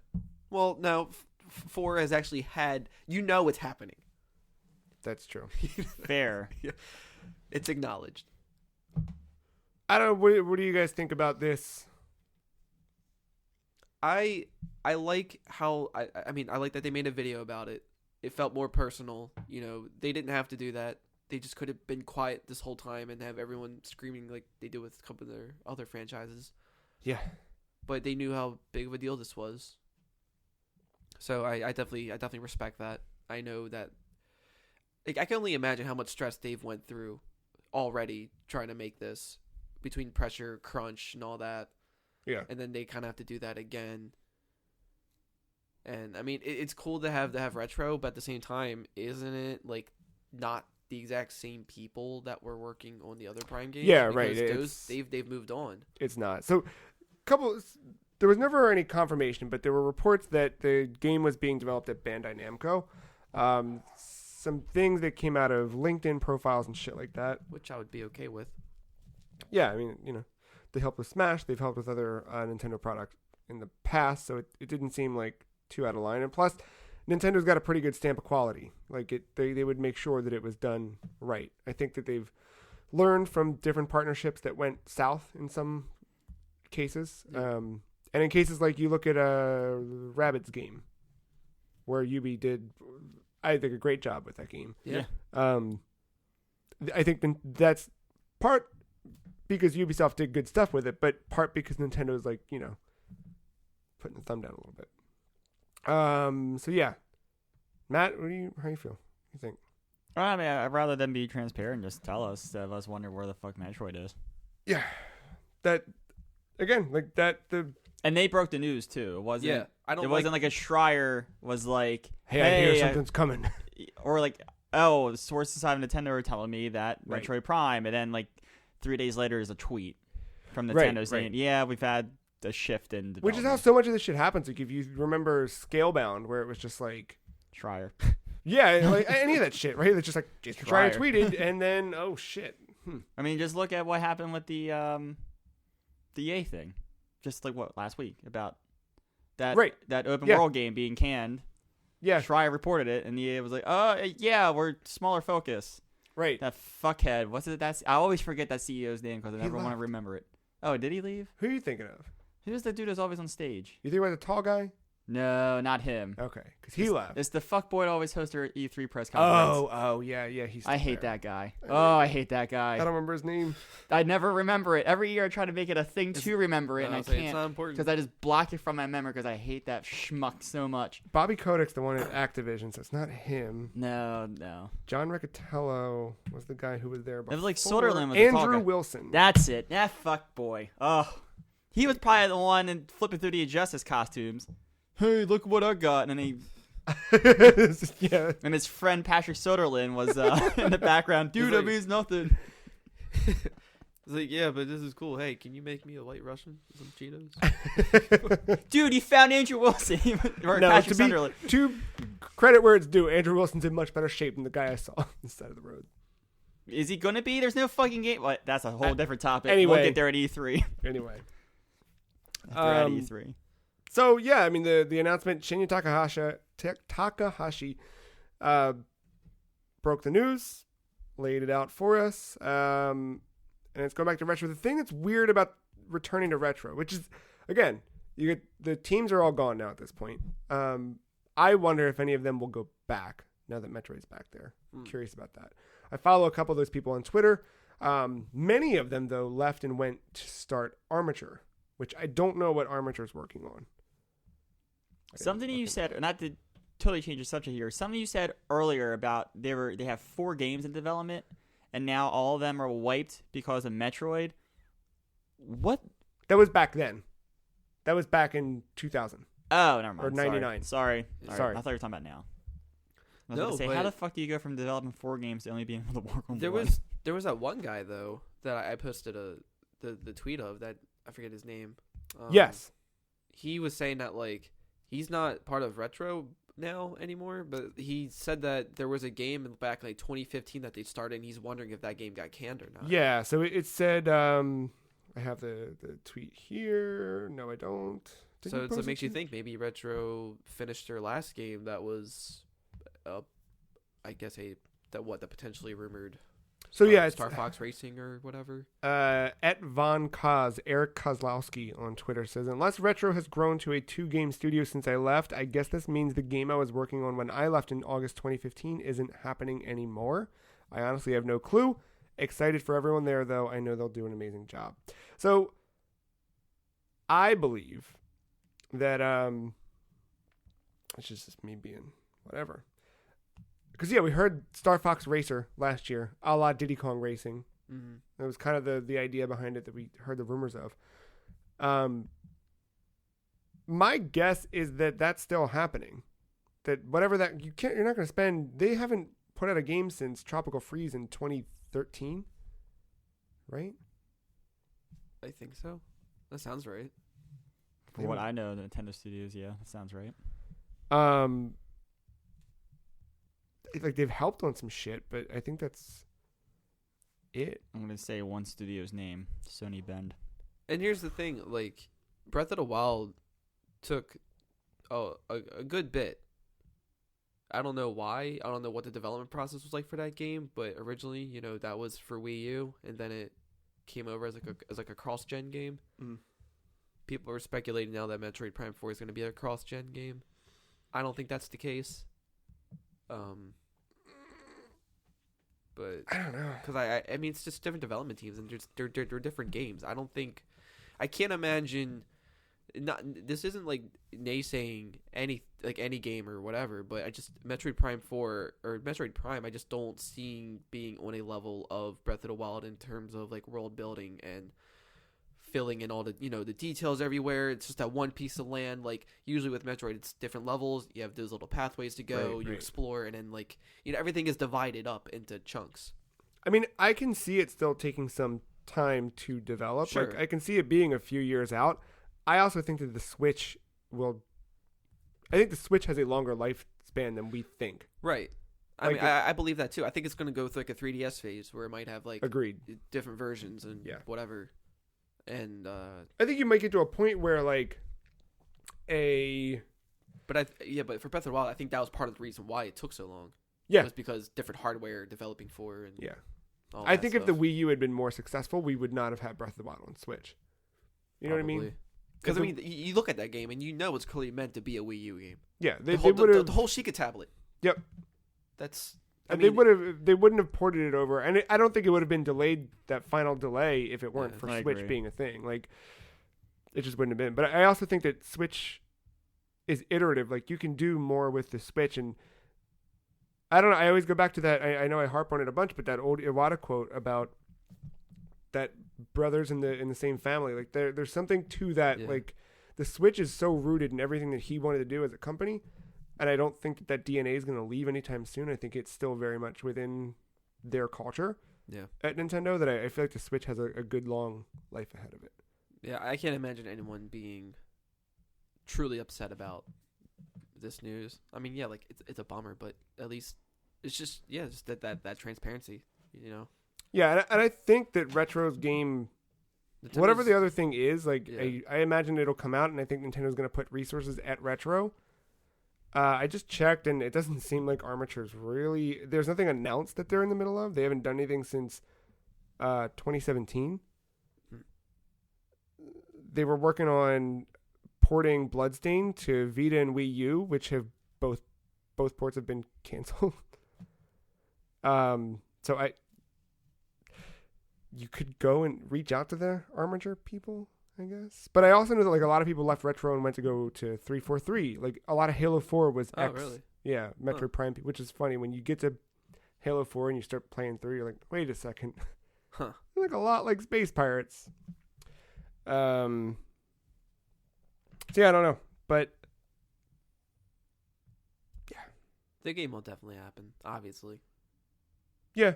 Well, now 4 has actually had. You know it's happening. That's true. Fair. Yeah. It's acknowledged. I don't know. What do you guys think about this? I like how I mean I like that they made a video about it. It felt more personal. You know, they didn't have to do that. They just could have been quiet this whole time and have everyone screaming like they do with a couple of their other franchises. Yeah. But they knew how big of a deal this was. So I definitely respect that. I know that. Like, I can only imagine how much stress Dave went through already trying to make this, between pressure, crunch, and all that. Yeah. And then they kind of have to do that again. And I mean, it's cool to have retro, but at the same time, isn't it like not the exact same people that were working on the other Prime games? Yeah, because right. They've moved on. It's not. So, there was never any confirmation, but there were reports that the game was being developed at Bandai Namco. Some things that came out of LinkedIn profiles and shit like that, Which I would be okay with. Yeah, I mean, you know, they helped with Smash. They've helped with other Nintendo products in the past, so it didn't seem like too out of line. And plus, Nintendo's got a pretty good stamp of quality. Like, they would make sure that it was done right. I think that they've learned from different partnerships that went south in some cases. Yeah. And in cases like you look at a Rabbids game, where Ubi did, I think, a great job with that game. Yeah. I think that's part because Ubisoft did good stuff with it, but part because Nintendo's, like, you know, putting the thumb down a little bit. So yeah, Matt, how do you feel? What do you think? Well, I mean, I'd rather them be transparent and just tell us instead of us wondering where the fuck Metroid is. Yeah, that again, like that and they broke the news too. It wasn't. Yeah, It wasn't like a Schreier was like, hey, I hear something's coming, or like, oh, the sources on Nintendo are telling me that Right. Metroid Prime, and then like 3 days later is a tweet from Nintendo Right, saying, right. yeah, we've had a shift in development. which is how so much of this shit happens. Like, if you remember Scalebound, where it was just like, Schreier. yeah, like any of that shit, right? It's just like Jason Schreier Schreier. tweeted, and then oh shit. I mean, just look at what happened with the EA thing, just like last week about that Right. that open Yeah. world game being canned. Yeah, Schreier reported it, and EA was like, "Oh, yeah, we're smaller focus." right. That fuckhead. What's it? I always forget that CEO's name because I He never want to left. remember it. Oh, did he leave? Who are you thinking of? Who's the dude who's always on stage? You think about the tall guy? No, not him. Okay, because he left. It's the fuckboy that always hosts our E3 press conference. Oh, yeah. He's I hate that guy. I hate that guy. I don't remember his name. I never remember it. Every year I try to make it a thing to remember it, and I It's can't not important. because I just block it from my memory because I hate that schmuck so much. Bobby Kodak's the one at Activision, so it's not him. No. John Riccatello was the guy who was there before. It was like Soderlund was the Andrew talker. Wilson. That's it. That fuckboy. Oh, he was probably the one in flipping through the Injustice costumes. Hey, look what I got, and then he. Yeah. And his friend Patrick Soderlund was in the background. Dude, that means nothing. It's like, yeah, but this is cool. Hey, can you make me a White Russian with some Cheetos? Dude, you found Andrew Wilson. Or No, Patrick Sunderland. to credit where it's due, Andrew Wilson's in much better shape than the guy I saw on the side of the road. Is he going to be? There's no fucking game. Well, that's a whole different topic. Anyway. We'll get there at E3. Anyway. At E3. So, yeah, I mean, the announcement, Shinya Takahashi broke the news, laid it out for us, and it's going back to retro. The thing that's weird about returning to retro, which is, again, the teams are all gone now at this point. I wonder if any of them will go back now that Metroid's back there. I'm curious about that. I follow a couple of those people on Twitter. Many of them, though, left and went to start Armature, which I don't know what Armature's working on. Something you said, not to totally change the subject here, something you said earlier about they have 4 games in development, and now all of them are wiped because of Metroid. What? That was back then. That was back in 2000. Oh, never mind. Or 99. Sorry. Sorry. I thought you were talking about now. I was No, going to say, but how the fuck do you go from developing 4 games to only being able to work on There one? was that one guy though that I posted the tweet of that I forget his name. Yes. He was saying that like he's not part of Retro now anymore, but he said that there was a game back in like 2015 that they started, and he's wondering if that game got canned or not. Yeah, so it said, I have the tweet here. No, I don't. Did So you it post makes it? you think maybe Retro finished their last game that was, I guess the potentially rumored. So yeah, it's Star Fox Racing or whatever. at Von Kaz, Eric Kozlowski on Twitter says, unless Retro has grown to a 2-game studio since I left, I guess this means the game I was working on when I left in August 2015 isn't happening anymore. I honestly have no clue. Excited for everyone there, though. I know they'll do an amazing job. So I believe that it's just me being whatever. Because, yeah, we heard Star Fox Racer last year, a la Diddy Kong Racing. Mm-hmm. That was kind of the idea behind it that we heard the rumors of. My guess is that that's still happening. That whatever that you're not going to spend. They haven't put out a game since Tropical Freeze in 2013, right? I think so. That sounds right. For what I know, the Nintendo Studios, yeah, that sounds right. Like they've helped on some shit, but I think that's it. I'm going to say one studio's name, Sony Bend. And here's the thing, like, Breath of the Wild took a good bit. I don't know why. I don't know what the development process was like for that game, but originally, that was for Wii U, and then it came over as like a cross-gen game. Mm. People are speculating now that Metroid Prime 4 is going to be a cross-gen game. I don't think that's the case. But I don't know, because I mean, it's just different development teams, and they're different games. I can't imagine. This isn't like naysaying any game or whatever, but Metroid Prime 4 or Metroid Prime, I just don't see being on a level of Breath of the Wild in terms of like world building and filling in all the the details everywhere. It's just that one piece of land. Like usually with Metroid, it's different levels. You have those little pathways to go. You explore, and then like everything is divided up into chunks. I mean, I can see it still taking some time to develop. Sure. Like I can see it being a few years out. I also think that the Switch has a longer lifespan than we think. Right. I believe that too. I think it's going to go through like a 3DS phase where it might have like Agreed. different versions and whatever. And I think you might get to a point where but for Breath of the Wild, I think that was part of the reason why it took so long. Yeah. Was because different hardware developing for and I think if the Wii U had been more successful, we would not have had Breath of the Wild on Switch. You know what I mean? Because I mean, you look at that game and you know it's clearly meant to be a Wii U game. Yeah, The they whole, would have. the whole Sheikah tablet. Yep. That's. They wouldn't have ported it over, and I don't think it would have been delayed, that final delay, if it weren't for I Switch agree. being a thing. Like, it just wouldn't have been. But I also think that Switch is iterative. Like, you can do more with the Switch, and I don't know. I always go back to that. I know I harp on it a bunch, but that old Iwata quote about that brothers in the same family. Like, there's something to that. Yeah. Like, the Switch is so rooted in everything that he wanted to do as a company. And I don't think that DNA is going to leave anytime soon. I think it's still very much within their culture at Nintendo, that I feel like the Switch has a good long life ahead of it. Yeah, I can't imagine anyone being truly upset about this news. I mean, yeah, like it's a bummer, but at least it's just that transparency, you know. Yeah, and I think that Retro's game, whatever the other thing is, like I imagine it'll come out, and I think Nintendo's going to put resources at Retro. I just checked, and it doesn't seem like Armature's really... There's nothing announced that they're in the middle of. They haven't done anything since 2017. They were working on porting Bloodstain to Vita and Wii U, which have both ports have been canceled. So you could go and reach out to the Armature people, I guess. But I also know that like a lot of people left Retro and went to go to 343. Like a lot of Halo 4 was Oh, really? Yeah, Metroid Prime, which is funny. When you get to Halo 4 and you start playing through, you're like, wait a second. Huh. They look a lot like Space Pirates. So yeah, I don't know. But yeah. The game will definitely happen, obviously. Yeah.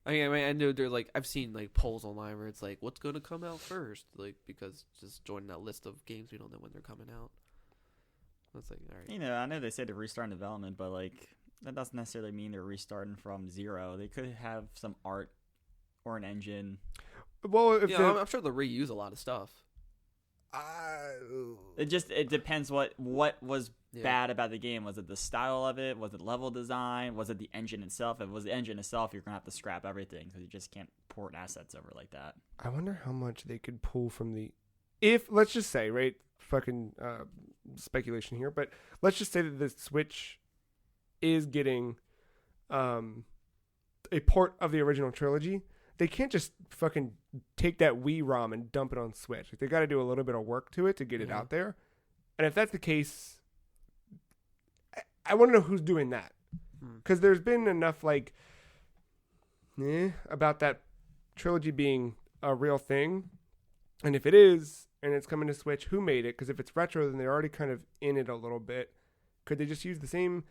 I mean, I know they're like, I've seen like polls online where it's like, what's going to come out first? Like, because just joining that list of games, we don't know when they're coming out. That's like, all right. You know, I know they say they're restarting development, but like that doesn't necessarily mean they're restarting from zero. They could have some art or an engine. Well, if I'm sure they'll reuse a lot of stuff. It depends what was bad about the game. Was it the style of it? Was it level design? Was it the engine itself? If it was the engine itself, you're gonna have to scrap everything because you just can't port assets over like that. I wonder how much they could pull from the... If, let's just say, right, fucking speculation here, but let's just say that the Switch is getting a port of the original trilogy. They can't just fucking take that Wii ROM and dump it on Switch. Like, they got to do a little bit of work to it to get it out there. And if that's the case, I want to know who's doing that. Because there's been enough, like, about that trilogy being a real thing. And if it is, and it's coming to Switch, who made it? Because if it's Retro, then they're already kind of in it a little bit. Could they just use the same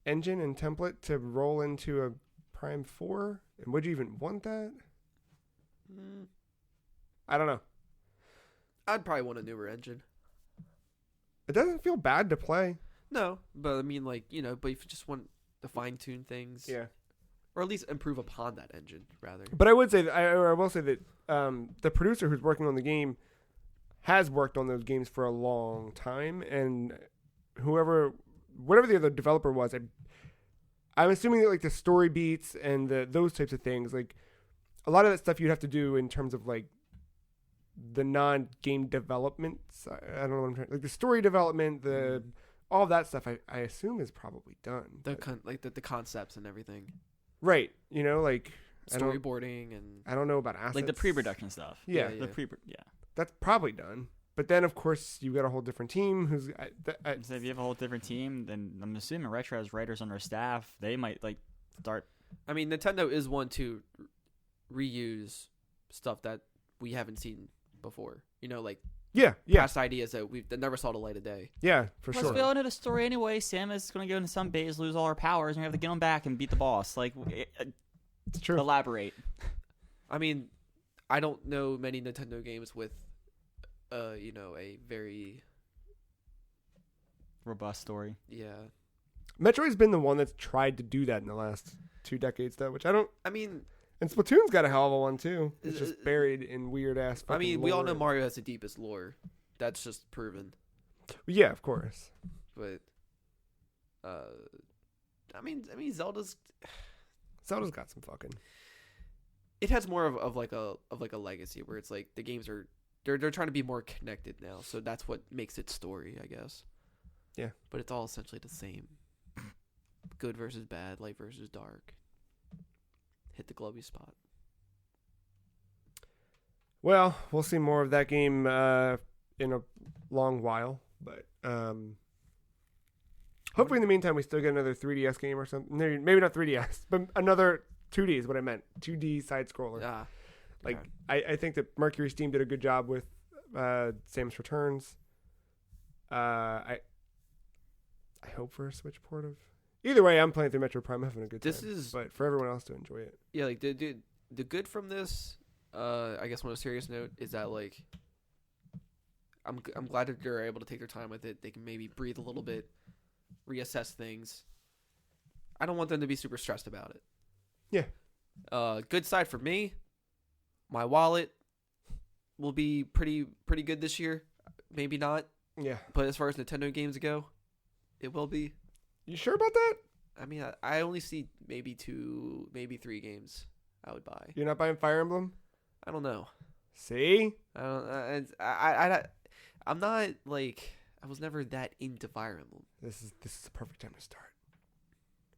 engine and template to roll into a Prime 4? And would you even want that? I don't know. I'd probably want a newer engine. It doesn't feel bad to play. No, but I mean, like, you know, but if you just want to fine-tune things. Yeah. Or at least improve upon that engine, rather. But I would say that, I will say that the producer who's working on the game has worked on those games for a long time, and whatever the other developer was, I'm assuming that like the story beats and those types of things, like a lot of that stuff you'd have to do in terms of like the non-game development. I don't know what I'm trying. Like the story development, all of that stuff. I assume is probably done. The concepts and everything. Right. You know, like storyboarding and I don't know about assets. Like the pre-production stuff. Yeah. That's probably done. But then, of course, you got a whole different team who's... So if you have a whole different team, then I'm assuming Retro has writers on their staff. They might, like, start... I mean, Nintendo is one to reuse stuff that we haven't seen before. You know, like... Yeah. Past ideas that never saw the light of day. Yeah, for sure. Let's go into the story anyway. Samus going to go into some base, lose all her powers, and we have to get them back and beat the boss. Like, it's true. Elaborate. I mean, I don't know many Nintendo games with... you know, a very robust story. Yeah. Metroid's been the one that's tried to do that in the last 2 decades, though, which I don't... I mean... And Splatoon's got a hell of a one, too. It's just buried in weird-ass I mean, we all know lore. Mario has the deepest lore. That's just proven. Yeah, of course. But, I mean, Zelda's got some fucking... It has more of like a legacy where it's like the games are they're trying to be more connected now, so that's what makes it story, I guess. Yeah. But it's all essentially the same. Good versus bad, light versus dark. Hit the glowy spot. Well, we'll see more of that game in a long while, but hopefully in the meantime we still get another 3DS game or something. Maybe not 3DS, but another 2D is what I meant. 2D side scroller. Like okay. I think that Mercury Steam did a good job with Samus Returns. I hope for a Switch port of. Either way, I'm playing through Metroid Prime, having a good time. But for everyone else to enjoy it. Yeah, like the good from this, I guess on a serious note, is that like I'm glad that they're able to take their time with it. They can maybe breathe a little bit, reassess things. I don't want them to be super stressed about it. Yeah. Good side for me, my wallet will be pretty good this year. Maybe not. Yeah. But as far as Nintendo games go, it will be. You sure about that? I mean, I only see maybe 2, maybe 3 games I would buy. You're not buying Fire Emblem? I don't know. See? I don't. I'm not like I was never that into Fire Emblem. This is the perfect time to start.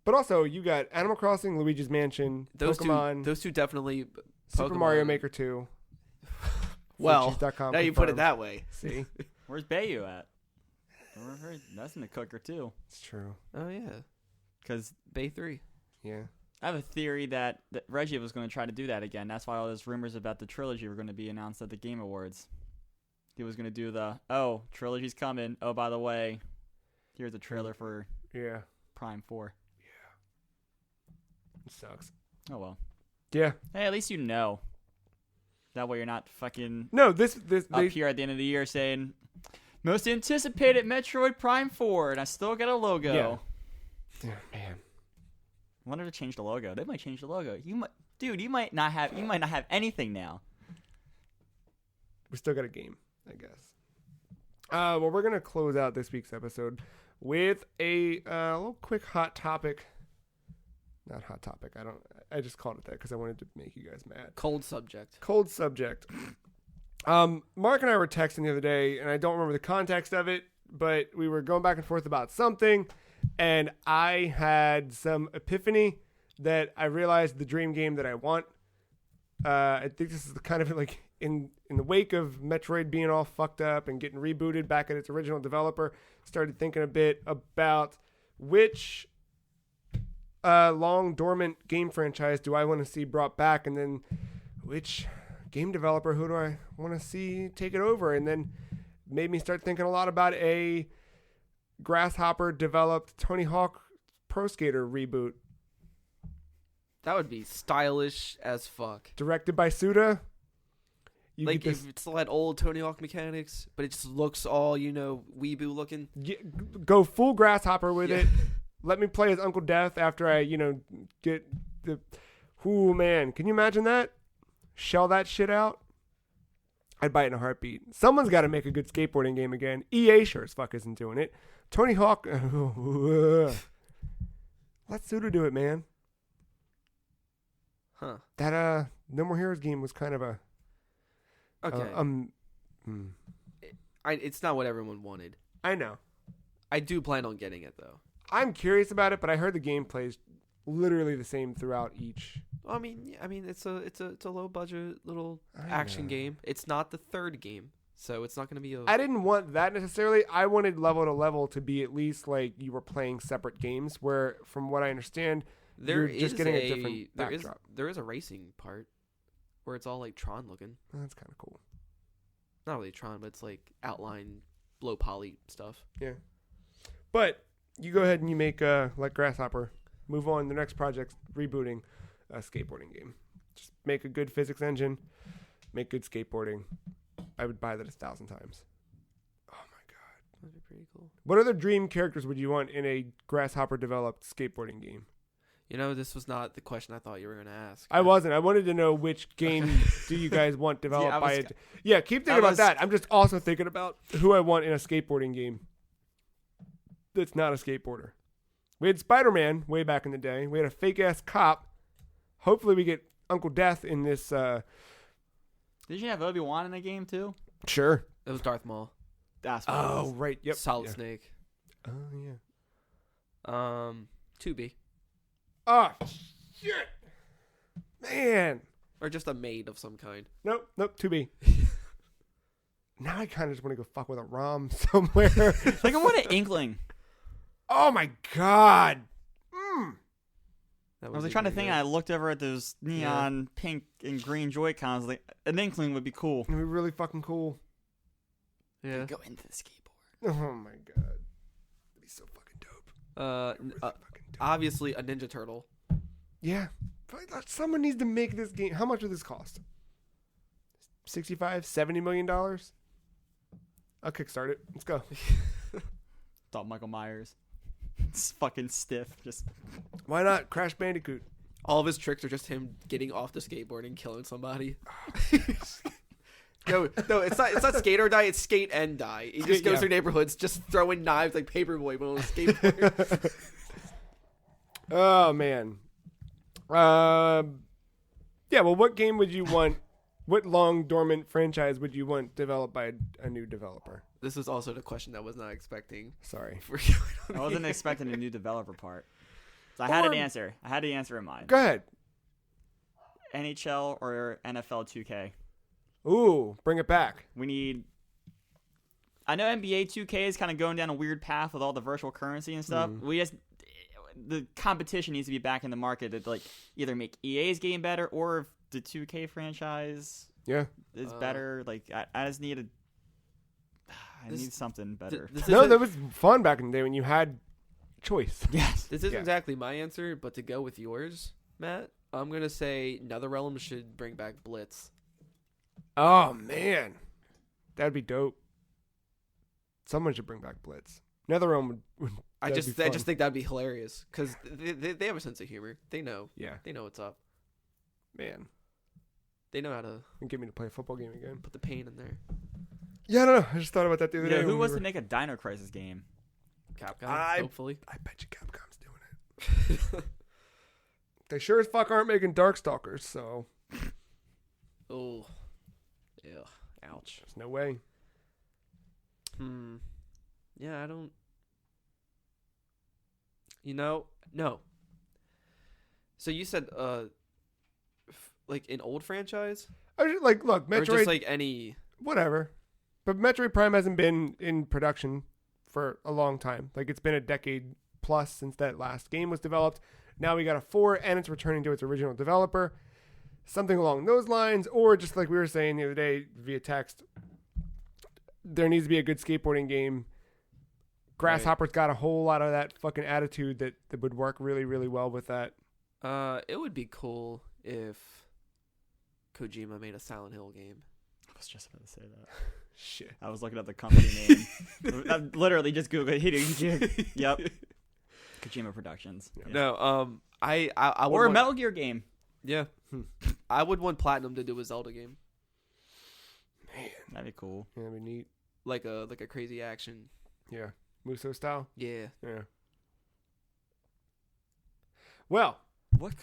But also, you got Animal Crossing, Luigi's Mansion, Pokemon. Those two definitely. Super Mario Maker 2. Well, now you put it that way. See? Where's Bayou at? That's in the cooker too. It's true. Oh yeah, because Bay 3. Yeah. I have a theory that Reggie was going to try to do that again. That's why all those rumors about the trilogy were going to be announced at the Game Awards. He was going to do trilogy's coming. Oh, by the way, here's a trailer for Prime 4. It sucks. Oh, well. Yeah. Hey, at least you know. That way you're not fucking this here at the end of the year saying, most anticipated Metroid Prime 4, and I still get a logo. Yeah, man. I wonder if they change the logo. They might change the logo. You might not have anything now. We still got a game, I guess. Well, we're gonna close out this week's episode with a little quick hot topic. Not hot topic. I just called it that because I wanted to make you guys mad. Cold subject. Mark and I were texting the other day, and I don't remember the context of it, but we were going back and forth about something, and I had some epiphany that I realized the dream game that I want. I think this is kind of like in the wake of Metroid being all fucked up and getting rebooted back at its original developer, started thinking a bit about which long dormant game franchise do I want to see brought back, and then which game developer who do I want to see take it over, and then made me start thinking a lot about a Grasshopper developed Tony Hawk Pro Skater reboot. That would be stylish as fuck. Directed by Suda. Like if it still had old Tony Hawk mechanics, but it just looks all, weeboo looking. Go full Grasshopper with it. Let me play as Uncle Death after I, get the... Ooh, man. Can you imagine that? Shell that shit out? I'd buy it in a heartbeat. Someone's got to make a good skateboarding game again. EA sure as fuck isn't doing it. Tony Hawk... Let Suda do it, man. Huh. That No More Heroes game was kind of a... Okay. It's not what everyone wanted. I know. I do plan on getting it, though. I'm curious about it, but I heard the gameplay is literally the same throughout each. I mean, it's a low budget little action game. It's not the third game, so it's not going to be I didn't want that necessarily. I wanted level to level to be at least like you were playing separate games, where from what I understand, you're just getting a different backdrop. There is a racing part where it's all like Tron looking. Oh, that's kind of cool. Not really Tron, but it's like outline, low poly stuff. Yeah, but you go ahead and you make like Grasshopper. Move on. The next project's rebooting a skateboarding game. Just make a good physics engine. Make good skateboarding. I would buy that 1,000 times. Oh my god, that'd be pretty cool. What other dream characters would you want in a Grasshopper developed skateboarding game? This was not the question I thought you were going to ask. I wasn't. I wanted to know which game do you guys want developed by it. Yeah, keep thinking about that. I'm just also thinking about who I want in a skateboarding game that's not a skateboarder. We had Spider-Man way back in the day. We had a fake-ass cop. Hopefully we get Uncle Death in this. Did you have Obi-Wan in the game, too? Sure. It was Darth Maul. That's what it Oh, was. right. Yep. Solid yeah. Snake. Oh, yeah. 2B. Oh, shit. Man. Or just a maid of some kind. Nope. 2B. Now I kind of just want to go fuck with a ROM somewhere. Like, I want an Inkling. Oh, my God. I was like trying to think. I looked over at those neon pink and green Joy-Cons. Like, an Inkling would be cool. It'd be really fucking cool. Yeah. Go into the skateboard. Oh, my God. It'd be so fucking dope. Really fucking dope. Obviously a Ninja Turtle. Yeah. Someone needs to make this game. How much would this cost? $65, $70 million? I'll kickstart it. Let's go. Thought Michael Myers. It's fucking stiff. Just Why not Crash Bandicoot? All of his tricks are just him getting off the skateboard and killing somebody. No, it's not skate or die. It's skate and die. He just goes through neighborhoods, just throwing knives like Paperboy, but on a skateboard. Oh, man. Yeah, well, what game would you want? What long dormant franchise would you want developed by a new developer? This is also the question I was not expecting. Sorry. I wasn't expecting a new developer part. So I had an answer. I had the answer in mind. Go ahead. NHL or NFL 2K. Ooh, bring it back. We need. I know NBA 2K is kind of going down a weird path with all the virtual currency and stuff. The competition needs to be back in the market to like either make EA's game better or if the 2K franchise is better. Like I just need I need something better. That was fun back in the day when you had choice. Yes. This isn't exactly my answer, but to go with yours, Matt, I'm gonna say NetherRealm should bring back Blitz. Oh man, that'd be dope. Someone should bring back Blitz. NetherRealm would I just think that'd be hilarious because they have a sense of humor. They know. Yeah. They know what's up. Man, they know how to get me to play a football game again. Put the pain in there. Yeah, I don't know. I just thought about that the other day. Who wants to make a Dino Crisis game? Capcom, hopefully. I bet you Capcom's doing it. They sure as fuck aren't making Darkstalkers, so. Oh. Yeah. Ouch. There's no way. Yeah, I don't. No. So you said, like an old franchise? I just, look, Metroid. Or just like any. Whatever. But Metroid Prime hasn't been in production for a long time. Like, it's been a decade plus since that last game was developed. Now we got a 4, and it's returning to its original developer. Something along those lines, or just like we were saying the other day via text, there needs to be a good skateboarding game. Grasshopper's got a whole lot of that fucking attitude that would work really, really well with that. It would be cool if Kojima made a Silent Hill game. I was just about to say that. Shit. I was looking at the company name. I literally just Googled. Yep. Kojima Productions. Yeah. No, I would or a Metal Gear game. Yeah. I would want Platinum to do a Zelda game. Man, that'd be cool. Yeah, that'd be neat. Like a crazy action. Yeah. Muso style? Yeah. Yeah. Well, what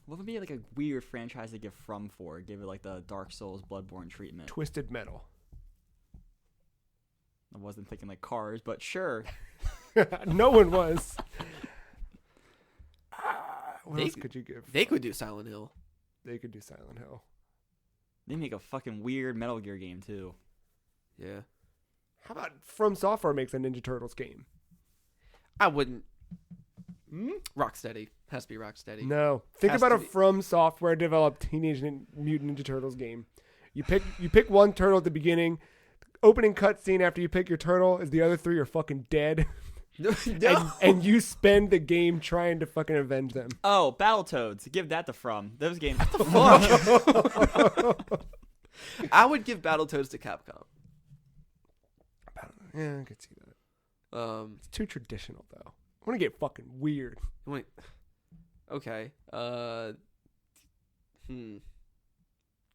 would be like a weird franchise to give From for? Give it like the Dark Souls Bloodborne treatment. Twisted Metal. I wasn't thinking like Cars, but sure. No one was. What else could you give? They could do Silent Hill. They could do Silent Hill. They make a fucking weird Metal Gear game too. Yeah. How about From Software makes a Ninja Turtles game? I wouldn't. Rocksteady. Has to be Rocksteady. No. Think about a From Software developed Teenage Mutant Ninja Turtles game. You pick one turtle at the beginning. Opening cutscene after you pick your turtle is the other 3 are fucking dead. No. And you spend the game trying to fucking avenge them. Oh, Battletoads. Give that to From. Those games. I would give Battletoads to Capcom. Yeah, I could see that. It's too traditional though. I want to get fucking weird. Okay.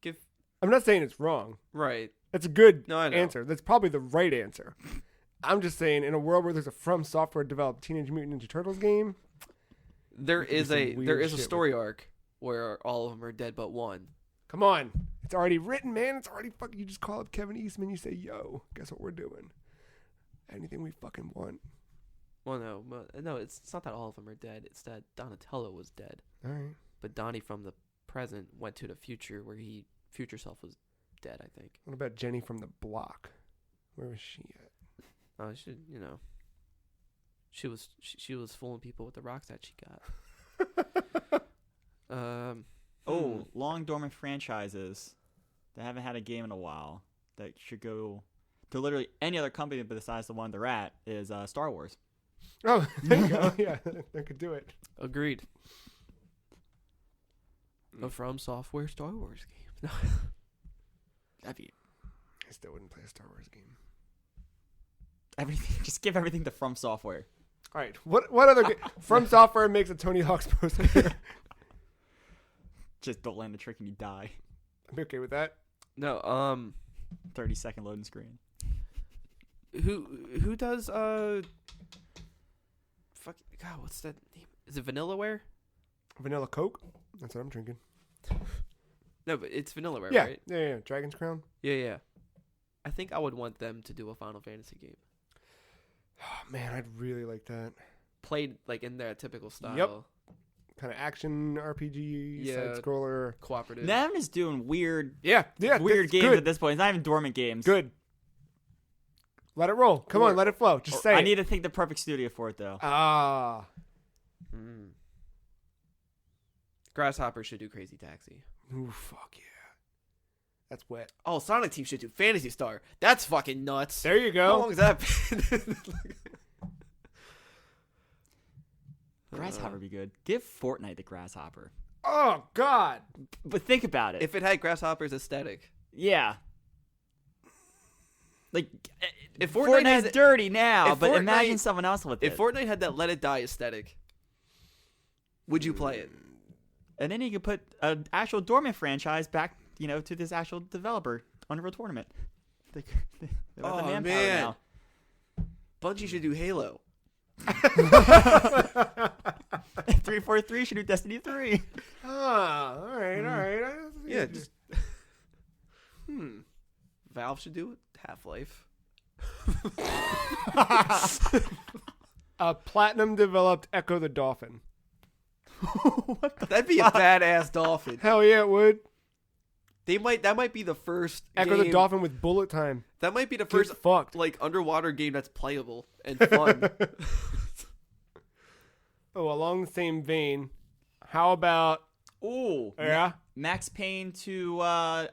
Give. I'm not saying it's wrong. Right. That's a good I know. answer. That's probably the right answer. I'm just saying, in a world where there's a From Software developed Teenage Mutant Ninja Turtles game, there is a story arc where all of them are dead but one. Come on, It's already written, man. It's already fucking. You just call up Kevin Eastman. You say, "Yo, guess what we're doing? Anything we fucking want." Well, no, it's not that all of them are dead. It's that Donatello was dead. All right. But Donnie from the present went to the future where future self was dead, I think. What about Jenny from the block? Where was she at? Oh, she was fooling people with the rocks that she got. Long dormant franchises that haven't had a game in a while that should go to literally any other company besides the one they're at is Star Wars. Oh, there you go. Yeah, that could do it. Agreed. A From Software Star Wars game. That'd be I still wouldn't play a Star Wars game. everything. Just give everything to From Software. All right. What other From Software makes a Tony Hawk's Pro Skater? Just don't land the trick and you die. I'm okay with that. No, 30-second loading screen. who does fuck God, what's that name? Is it Vanillaware? Vanilla Coke? That's what I'm drinking. No, but it's Vanillaware, Yeah. right? Yeah. Dragon's Crown? Yeah. I think I would want them to do a Final Fantasy game. Oh, man, I'd really like that. Played like in their typical style. Yep. Kind of action RPG, side-scroller. Cooperative. Nam is doing weird Yeah, weird that's games good. at this point. It's not even dormant games. Good. Let it roll. Come on, let it flow. Just say I it. need to think the perfect studio for it, though. Ah. Grasshopper should do Crazy Taxi. Ooh, fuck yeah. That's wet. Oh, Sonic Team should do Phantasy Star. That's fucking nuts. There you How go. long has that been? Grasshopper would be good. Give Fortnite the Grasshopper. Oh, God. But think about it. If it had Grasshopper's aesthetic. Yeah. Like, If Fortnite's had, dirty now, if but Fortnite- imagine someone else with if it. Fortnite had that Let It Die aesthetic, would you play it? And then you could put an actual dormant franchise back, to this actual developer, Unreal Tournament. They got the manpower man. now. Bungie should do Halo. 343 should do Destiny 3. Ah, all right. Yeah, just Valve should do it. Half-Life. A platinum developed Echo the Dolphin. That'd be a badass dolphin. Hell yeah, it would. That might be the first Echo game, the Dolphin with bullet time. That might be the Get first fucked. like underwater game that's playable and fun. Oh, along the same vein, how about Ooh. yeah? Max Payne to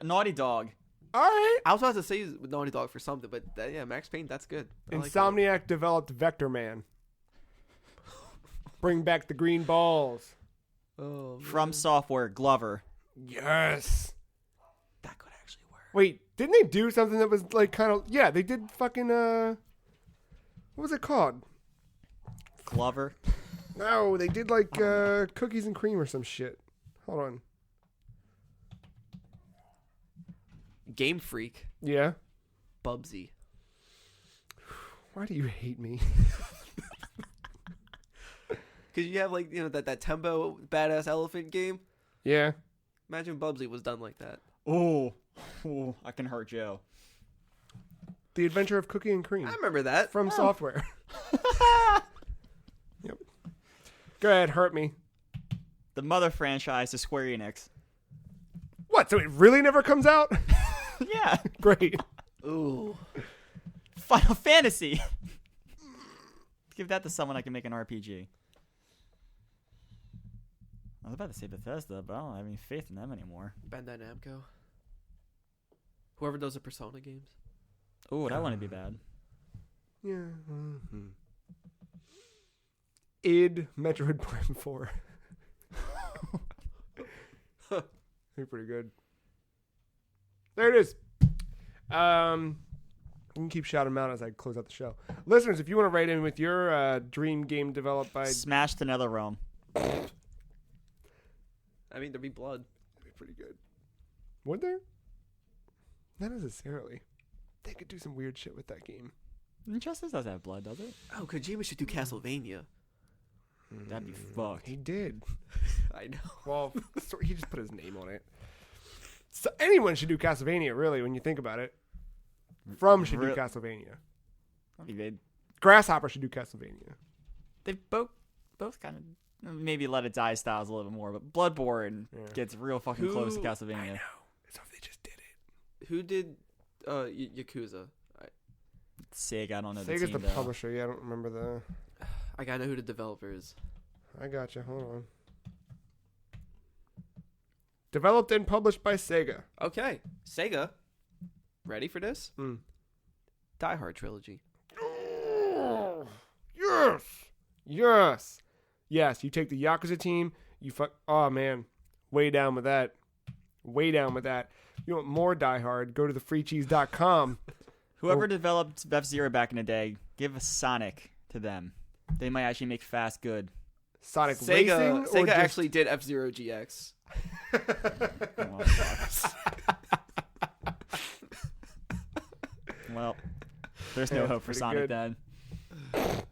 Naughty Dog. All right. I was about to say Naughty Dog for something, but Max Payne, that's good. I like that. Insomniac developed Vector Man. Bring back the green balls. Oh, man. From Software, Glover. Yes. That could actually work. Wait, didn't they do something that was like kind of they did fucking what was it called? Glover. No, they did like cookies and cream or some shit. Hold on. Game Freak, Yeah. Bubsy. Why do you hate me? Because you have that Tembo badass elephant game. Yeah. Imagine Bubsy was done like that. Ooh, I can hurt Joe. The Adventure of Cookie and Cream I remember that. from Software. Yep. Go ahead, hurt me. The mother franchise to Square Enix. What? So it really never comes out? Yeah. Great. Ooh. Final Fantasy. Give that to someone I can make an RPG. I was about to say Bethesda, but I don't have any faith in them anymore. Bandai Namco. Whoever does the Persona games. Oh, that wouldn't be bad. Yeah. id Metroid Prime 4. They're pretty good. There it is. You can keep shouting them out as I close out the show. Listeners, if you want to write in with your dream game developed by... Smash the NetherRealm. I mean, there'd be blood. That'd be pretty good. Would there? Not necessarily. They could do some weird shit with that game. Injustice doesn't have blood, does it? Oh, Kojima should do Castlevania. That'd be fucked. He did. I know. Well, he just put his name on it. So anyone should do Castlevania, really, when you think about it. From should do Real- Castlevania. I mean, Grasshopper should do Castlevania. they both kind of maybe let it die styles a little bit more, but Bloodborne gets real fucking close to Castlevania. I know. It's if they just did it. Who did Yakuza? Sega, I don't know. Sega's the, team, the though. publisher. Yeah, I don't remember the. I gotta know who the developer is. I gotcha. Hold on. Developed and published by Sega. Okay, Sega. Ready for this? Mm. Die Hard trilogy. Oh, yes. Yes. Yes. You take the Yakuza team. You fuck. Oh, man. Way down with that. Way down with that. You want more Die Hard? Go to thefreecheese.com. Whoever developed F-Zero back in the day, give a Sonic to them. They might actually make fast good. Sonic Racing? Or Sega just- actually did F-Zero GX. Oh, well, there's no Yeah, hope for pretty Sonic good. then.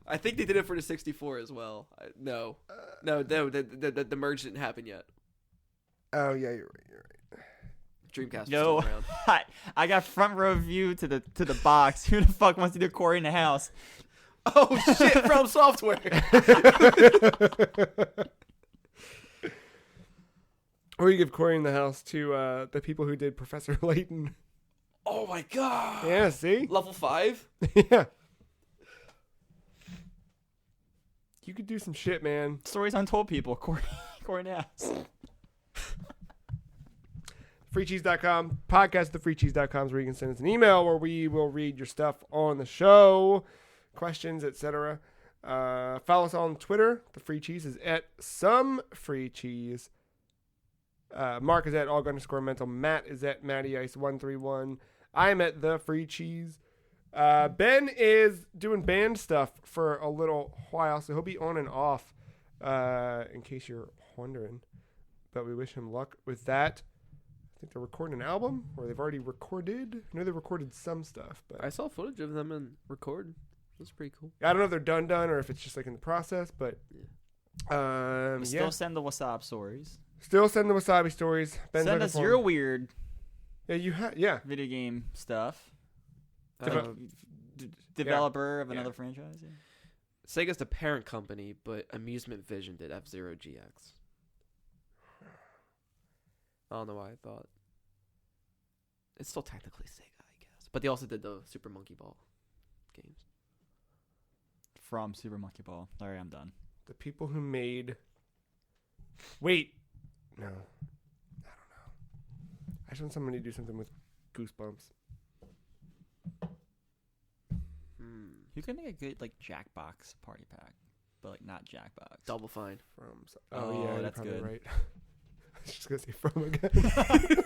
I think they did it for the 64 as well. No, the merge didn't happen yet. Oh, yeah, you're right. You're right. Dreamcast was No, still around. I got front row view to the box. Who the fuck wants to do Corey in the house? Oh shit! From Software. Or you give Corey in the house to the people who did Professor Layton. Oh my god. Yeah, see? Level 5. Yeah. You could do some shit, man. Stories untold people. Corey in the house. Freecheese.com, podcast@thefreecheese.com is where you can send us an email where we will read your stuff on the show, questions, etc. Follow us on Twitter. The Free Cheese is at some Free Cheese. Marc is at _mental. Matt is at MattyIce131. I'm at the Free Cheese. Ben is doing band stuff for a little while, so he'll be on and off, in case you're wondering. But we wish him luck with that. I think they're recording an album, or they've already recorded. I know they recorded some stuff, but I saw footage of them in record. That's pretty cool. I don't know if they're done, or if it's just like in the process. But Still send the WhatsApp stories. still send the wasabi stories. Ben's Send looking us for your them. weird Yeah. video game stuff. Deve- Developer of another franchise. Yeah. Sega's the parent company, but Amusement Vision did F-Zero GX. I don't know why I thought. It's still technically Sega, I guess. But they also did the Super Monkey Ball games. From Super Monkey Ball. All right, I'm done. The people who made. Wait. No. I don't know. I just want somebody to do something with Goosebumps. You could make a good like Jackbox party pack, but like not Jackbox. Double Fine. From. Oh, yeah, you're that's probably good. right. I was just going to say From again.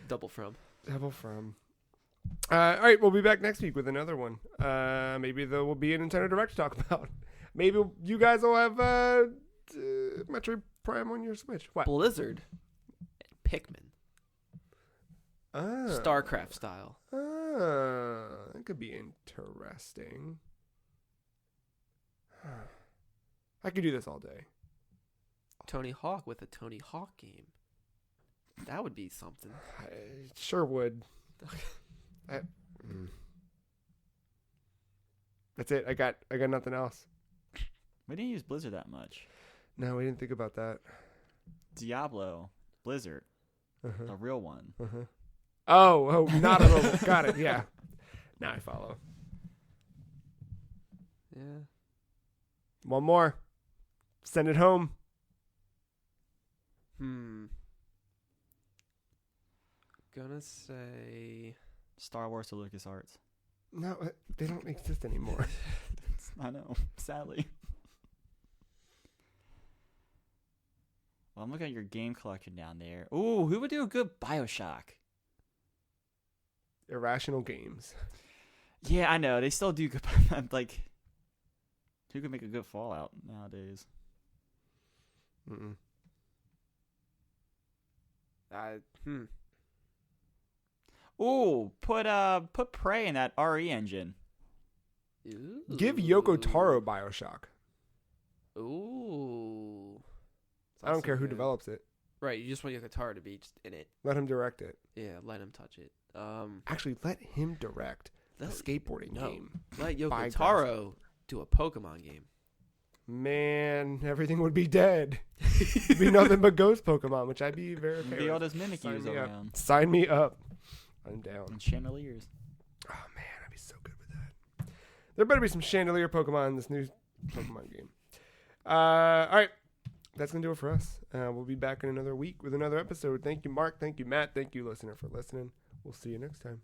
Double From. Double From. All right, we'll be back next week with another one. Maybe there will be a Nintendo Direct to talk about. Maybe you guys will have Metroid Prime on your Switch. What? Blizzard. Pikmin. Ah. StarCraft style. That could be interesting. I could do this all day. Tony Hawk with a Tony Hawk game. That would be something. I sure would. That's it. I got nothing else. We didn't use Blizzard that much. No, we didn't think about that. Diablo, Blizzard, Uh-huh. a real one. Uh-huh. Oh, not a little. Got it. Yeah. Now I follow. Yeah. One more. Send it home. Gonna say Star Wars to LucasArts. No, they don't exist anymore. I know, sadly. Well, I'm looking at your game collection down there. Ooh, who would do a good BioShock? Irrational Games. Yeah, I know. They still do good. Like, who could make a good Fallout nowadays? Mm-mm. Ooh, put Prey in that RE engine. Ooh. Give Yoko Taro Bioshock. Ooh. I don't care who develops it. Right, you just want Yokotaro to be just in it. Let him direct it. Yeah, let him touch it. Actually, let him direct the Let- skateboarding no. game. Let By Yokotaro do a Pokemon game. Man, everything would be dead. It'd be nothing but ghost Pokemon, which I'd be very okay Be all with. those Sign Mimikyus me up. around. Sign me up. I'm down. And chandeliers. Oh man, I'd be so good with that. There better be some chandelier Pokemon in this new Pokemon game. All right, that's gonna do it for us. We'll be back in another week with another episode. Thank you, Mark. Thank you, Matt. Thank you, listener, for listening. We'll see you next time.